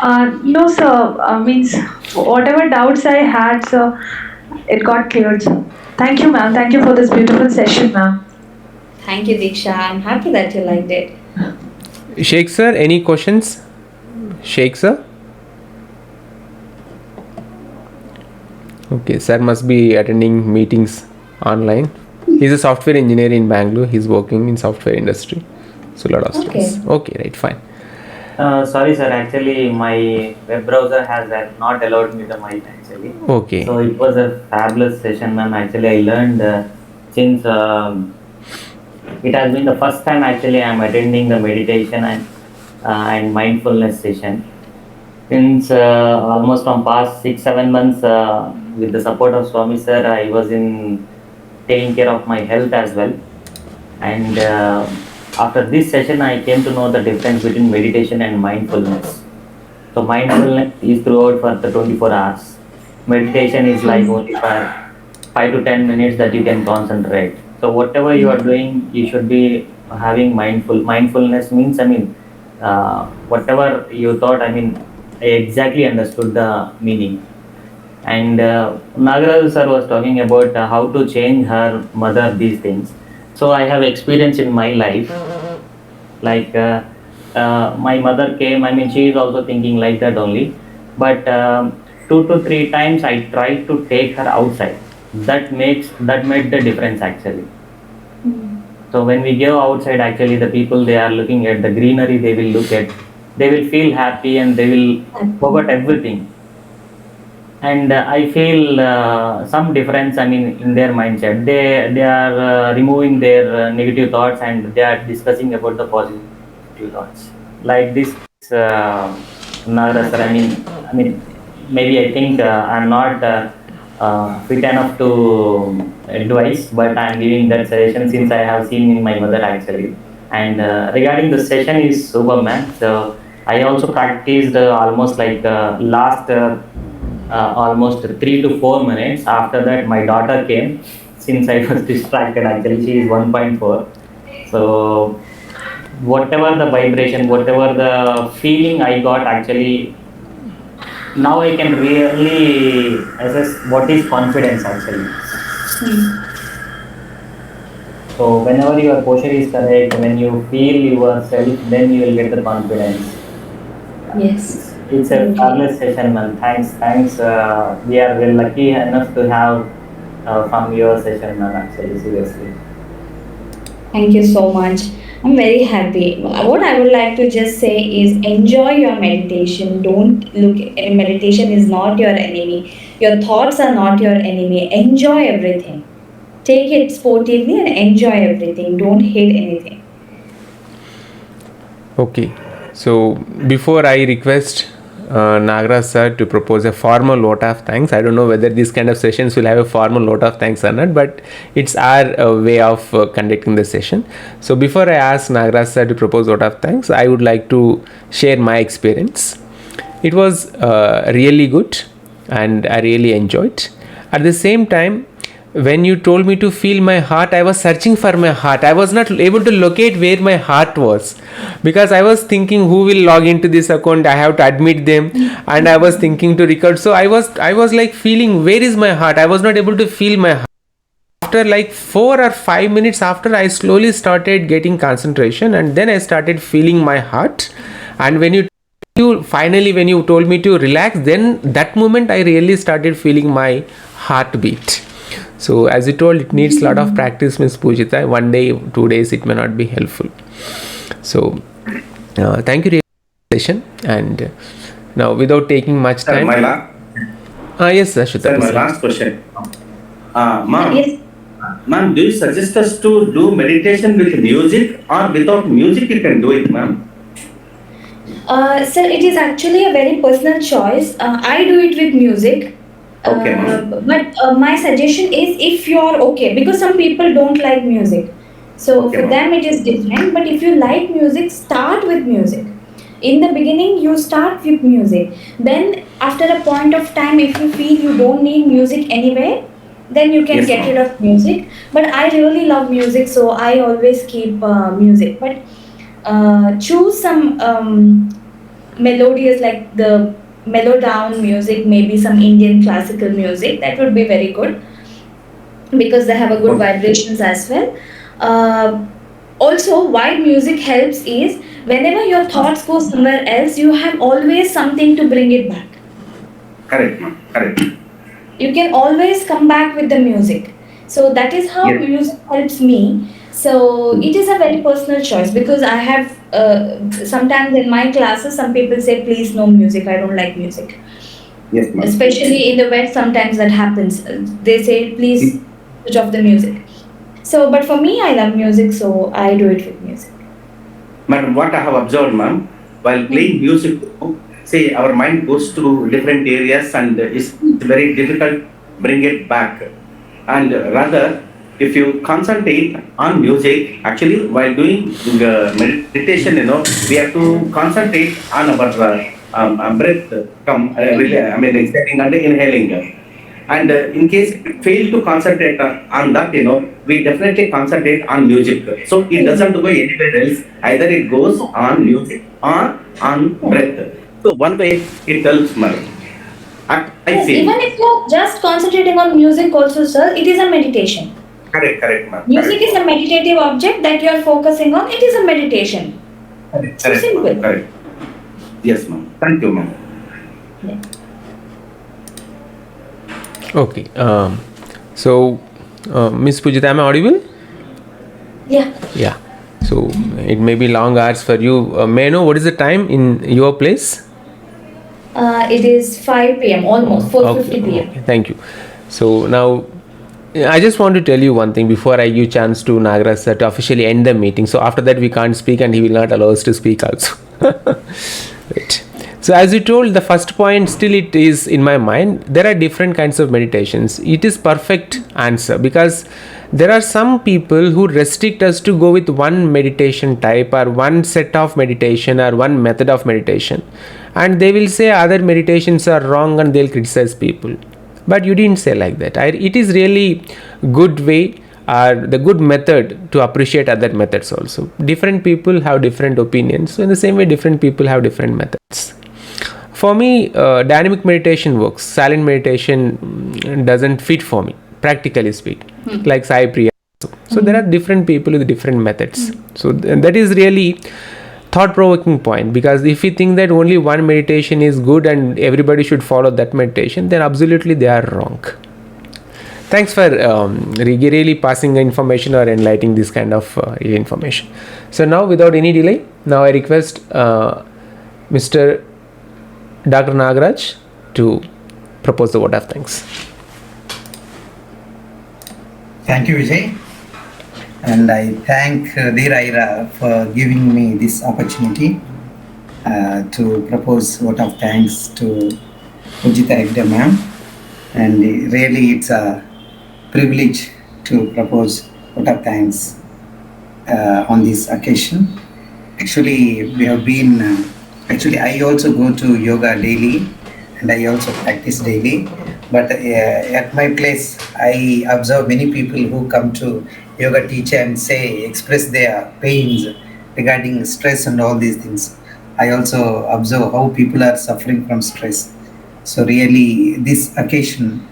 No, sir. Means whatever doubts I had, sir, it got cleared, sir. Thank you, ma'am. Thank you for this beautiful session, ma'am. Thank you, Diksha. I'm happy that you liked it. Sheikh sir, any questions? Sheikh sir? Okay, sir must be attending meetings online. He's a software engineer in Bangalore. He's working in software industry. So a lot of stress. Okay, right, fine. Sorry, sir. Actually, my web browser has not allowed me the mic. Actually. Okay. So it was a fabulous session, ma'am. Actually, I learned since it has been the first time actually I am attending the meditation and mindfulness session. Since almost from past 6-7 months, with the support of Swami sir, I was in taking care of my health as well. And after this session, I came to know the difference between meditation and mindfulness. So mindfulness is throughout for the 24 hours. Meditation is like only for 5 to 10 minutes that you can concentrate. So whatever you are doing, you should be having mindfulness means, whatever you thought, I exactly understood the meaning. And Nagaraj sir was talking about how to change her mother these things. So I have experience in my life, like my mother came, she is also thinking like that only, but 2 to 3 times I tried to take her outside. That made the difference actually. So when we go outside, actually the people, they are looking at the greenery, they will feel happy and they will forget everything. And I feel some difference, in their mindset. They are removing their negative thoughts and they are discussing about the positive thoughts. Like this, Nagaraj sir, maybe I think I'm not fit enough to advise, but I'm giving that suggestion since I have seen in my mother actually. And regarding the session is super, man. So I also practiced almost like last almost 3 to 4 minutes. After that, my daughter came. Since I was distracted, actually, she is 1.4. So whatever the vibration, whatever the feeling I got, actually, now I can really assess what is confidence actually. So whenever your posture is correct, when you feel yourself, then you will get the confidence. Yes. It's a fabulous session, man. Thanks. We are very lucky enough to have from your session, man. Actually, seriously. Thank you so much. I'm very happy. What I would like to just say is enjoy your meditation. Don't look, meditation is not your enemy. Your thoughts are not your enemy. Enjoy everything. Take it sportively and enjoy everything. Don't hate anything. Okay, so before I request Nagaraj sir to propose a formal vote of thanks, I don't know whether these kind of sessions will have a formal vote of thanks or not, but it's our way of conducting the session. So before I ask Nagaraj sir to propose vote of thanks, I would like to share my experience. It was really good and I really enjoyed. At the same time, when you told me to feel my heart, I was searching for my heart. I was not able to locate where my heart was, because I was thinking who will log into this account, I have to admit them, and I was thinking to record. So I was like feeling where is my heart. I was not able to feel my heart. After like 4 or 5 minutes after, I slowly started getting concentration, and then I started feeling my heart. And when you finally when you told me to relax, then that moment I really started feeling my heartbeat. So as you told, it needs a lot of practice, Miss Pujita. 1 day, 2 days, it may not be helpful. So thank you for the session. And now, without taking much Sir, time, my last. yes, Ashwita. Sir, my last question. Ma'am, Yes. ma'am, do you suggest us to do meditation with music or without music? You can do it, ma'am. Sir, it is actually a very personal choice. I do it with music. Okay, ma'am. But my suggestion is if you're okay, because some people don't like music. So Okay, for ma'am. them it is different. But if you like music, start with music. In the beginning, you start with music. Then, after a point of time, if you feel you don't need music anyway, then you can Yes, get ma'am. rid of music. But I really love music, so I always keep music. But choose some melodious, like the mellow down music, maybe some Indian classical music. That would be very good because they have a good Okay. vibrations as well. Also, why music helps is whenever your thoughts go somewhere else, you have always something to bring it back. Correct, ma'am. Correct. You can always come back with the music. So that is how Yes. music helps me. So it is a very personal choice because I have sometimes in my classes, some people say, please, no music, I don't like music. Yes, ma'am. Especially in the West, sometimes that happens. They say, please switch off the music. So, but for me, I love music, so I do it with music. Madam, what I have observed, ma'am, while playing music, say our mind goes to different areas and it's very difficult bring it back. And rather, if you concentrate on music, actually while doing meditation, we have to concentrate on our breath, exhaling and inhaling. And in case we fail to concentrate on that, we definitely concentrate on music. So it doesn't go anywhere else. Either it goes on music or on breath. So one way it helps, madam. I Yes, feel. even if you're just concentrating on music, also, sir, it is a meditation. Correct, ma'am. Music is a meditative object that you're focusing on, it is a meditation. Correct, So ma'am. simple. Correct. Yes, ma'am. Thank you, ma'am. Yeah. Okay. So, Miss Pujita, am I audible? Yeah. Yeah. So it may be long hours for you. May I know what is the time in your place? It is 5 p.m. almost 4:50 p.m. Okay, thank you. So now, I just want to tell you one thing before I give chance to Nagaraj sir to officially end the meeting. So after that we can't speak and he will not allow us to speak also. Right. So as you told, the first point still it is in my mind. There are different kinds of meditations. It is perfect answer because there are some people who restrict us to go with one meditation type or one set of meditation or one method of meditation, and they will say other meditations are wrong and they'll criticize people. But you didn't say like that. It is really good way or the good method to appreciate other methods also. Different people have different opinions, so in the same way different people have different methods. For me, dynamic meditation works. Silent meditation doesn't fit for me, practically speak, like Sai Priya. So there are different people with different methods. So that is really thought-provoking point, because if we think that only one meditation is good and everybody should follow that meditation, then absolutely they are wrong. Thanks for really passing information or enlightening this kind of information. So now, without any delay, now I request Mr. Dr. Nagaraj to propose the vote of thanks. Thank you, Vijay. And I thank Dheeraira for giving me this opportunity to propose vote of thanks to Pujita Hegde ma'am. And really, it's a privilege to propose vote of thanks on this occasion. Actually, we have been, I also go to yoga daily and I also practice daily. But at my place, I observe many people who come to yoga teacher and say, express their pains regarding stress and all these things. I also observe how people are suffering from stress. So really, this occasion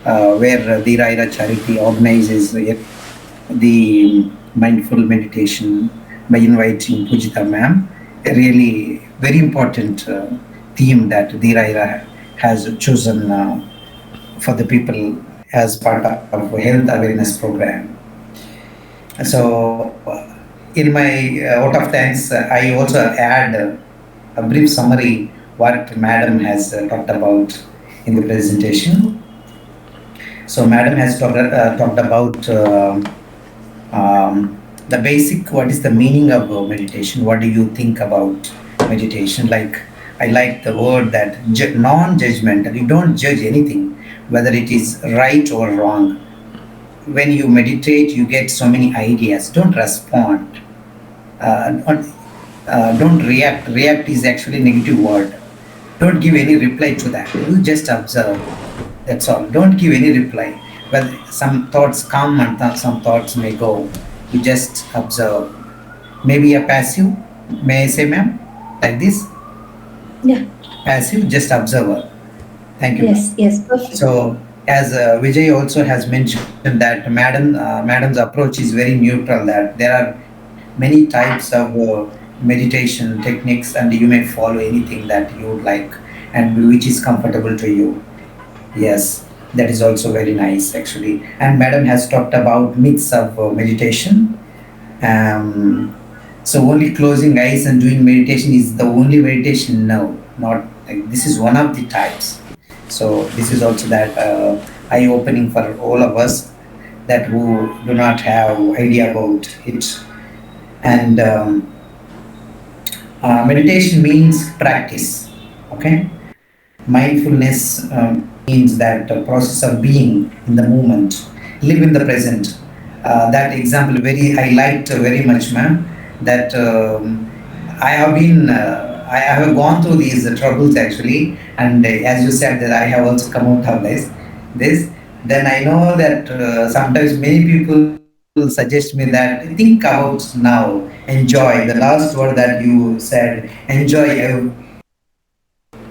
where Dheeraira charity organizes the mindful meditation by inviting Pujita ma'am, a really very important theme that Dheeraira has chosen for the people as part of a health awareness program. So in my vote of thanks, I also add a brief summary what Madam has talked about in the presentation. So Madam has talked about the basic, what is the meaning of meditation? What do you think about meditation? Like, I like the word that non-judgmental. You don't judge anything, whether it is right or wrong. When you meditate, you get so many ideas. Don't respond. Don't react. React is actually a negative word. Don't give any reply to that. You just observe. That's all. Don't give any reply. Well, some thoughts come and some thoughts may go. You just observe. Maybe a passive. May I say, ma'am? Like this? Yeah. Passive, just observer. Thank you. Yes, perfect. So, as Vijay also has mentioned that Madam's approach is very neutral, that there are many types of meditation techniques and you may follow anything that you would like and which is comfortable to you. Yes, that is also very nice actually. And Madam has talked about myths of meditation. So only closing eyes and doing meditation is the only meditation? No, not like, this is one of the types. So this is also that eye-opening for all of us that who do not have idea about it. And meditation means practice. Okay, mindfulness means that process of being in the moment, live in the present. That example I liked very much, ma'am. That I have been. I have gone through these troubles actually, and as you said that I have also come out of this. Then I know that sometimes many people suggest me that think about now, enjoy. The last word that you said, enjoy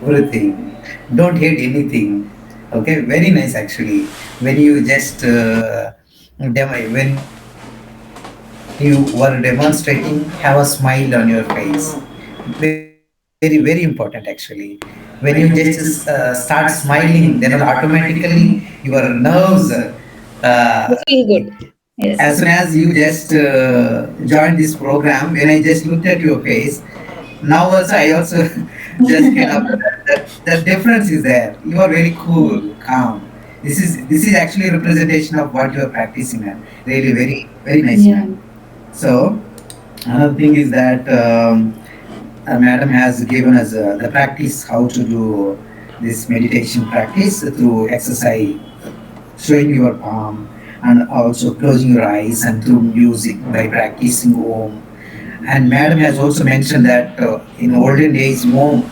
everything. Don't hate anything. Okay, very nice actually. When you just when you were demonstrating, have a smile on your face. Very, very important actually. When you just start smiling, then automatically your nerves, You feel good. Yes. as soon as you just joined this program, when I just looked at your face, now also I also just kind of, the difference is there. You are very cool, calm. This is actually a representation of what you are practicing, man. Really, very, very nice, man. So another thing is that Madam has given us the practice how to do this meditation practice through exercise, showing your palm, and also closing your eyes and through music by practicing Om. And Madam has also mentioned that in olden days, Om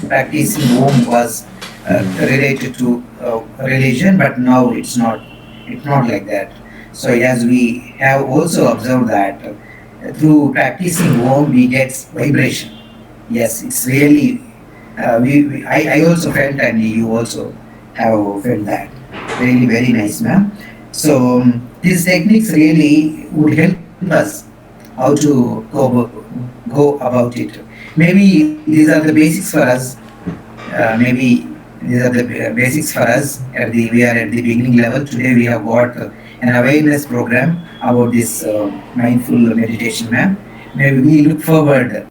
practicing Om was related to religion, but now it's not. It's not like that. So as we have also observed that through practicing Om, we get vibration. Yes, it's really. I also felt, and you also have felt that. Really, very nice, ma'am. So these techniques really would help us how to go about it. Maybe these are the basics for us. Maybe these are the basics for us. We are at the beginning level. Today we have got an awareness program about this mindful meditation, ma'am. Maybe we look forward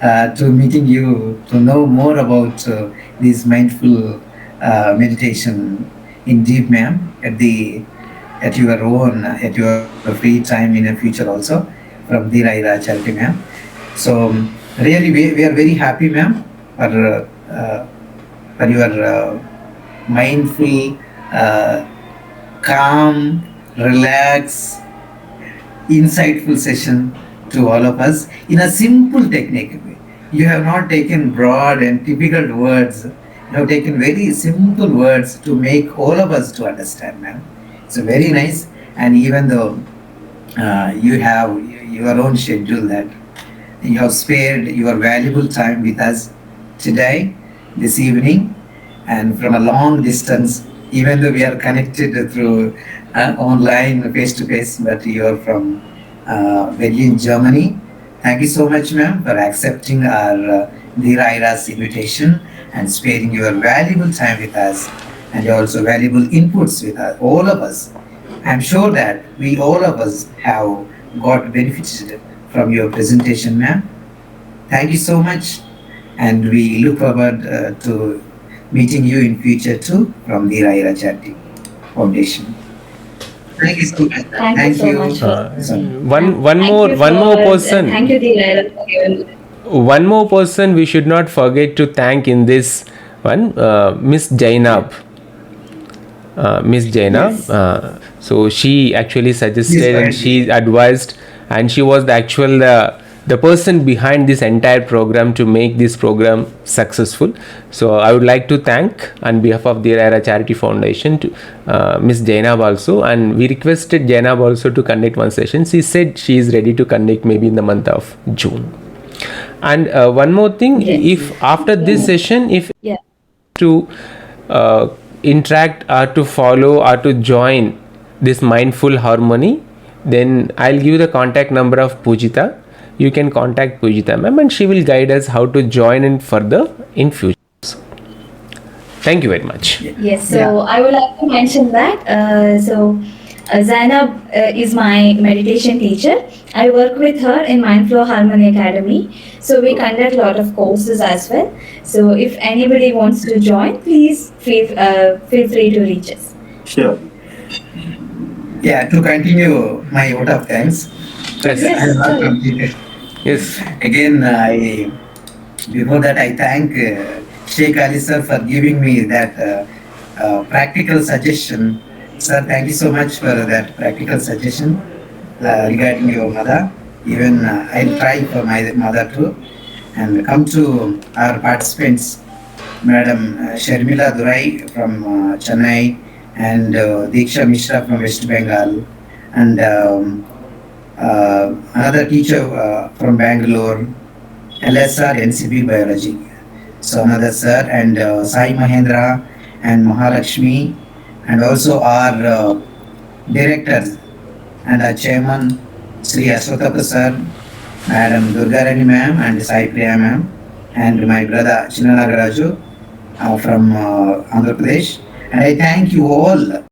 to meeting you to know more about this mindful meditation in deep, ma'am, at your own, at your free time in the future also from Dheeraira charity, ma'am. So really, we are very happy, ma'am, for your mindful, calm, relax, insightful session to all of us in a simple technique. You have not taken broad and difficult words. You have taken very simple words to make all of us to understand, ma'am. So very nice. And even though you have your own schedule that you have spared your valuable time with us today, this evening, and from a long distance, even though we are connected through online face to face, but you are from Berlin, Germany. Thank you so much, ma'am, for accepting our Dheeraira's invitation and sparing your valuable time with us and also valuable inputs with us, all of us. I'm sure that we all of us have got benefited from your presentation, ma'am. Thank you so much, and we look forward to meeting you in future too from the Dheeraira Charity Foundation. Thank you so much. Thank you so much for One more person. thank you, Dheeraira, for giving. One more person we should not forget to thank in this one, Miss Jainab. Miss Jainab. Yes. So she actually suggested Yes, and right. she advised, and she was the actual the person behind this entire program to make this program successful. So I would like to thank on behalf of the Dheeraira Charity Foundation to Miss Jainab also, and we requested Jainab also to conduct one session. She said she is ready to conduct maybe in the month of June. And one more thing, Yes. if after this session, if Yeah. to interact or to follow or to join this mindful harmony, then I'll give the contact number of Pujita. You can contact Pujita ma'am, and she will guide us how to join in further in future. Thank you very much. Yes, so I would like to mention that. Zainab is my meditation teacher. I work with her in Mindful Harmony Academy. So we conduct a lot of courses as well. So if anybody wants to join, please feel free to reach us. Sure. Yeah, to continue my vote of thanks. Yes. I have not completed. Yes. Again, before that, I thank Sheikh Ali sir for giving me that practical suggestion. Sir, thank you so much for that practical suggestion regarding your mother. Even I'll try for my mother too. And come to our participants, Madam Sharmila Durai from Chennai and Diksha Mishra from West Bengal and another teacher from Bangalore, LSR NCB Biology. So another sir and Sai Mahendra and Mahalakshmi and also our directors and our chairman Sri Aswatapa sir, Madam Durgarani ma'am and Sai Priya ma'am and my brother Chinnagaraju from Andhra Pradesh. And I thank you all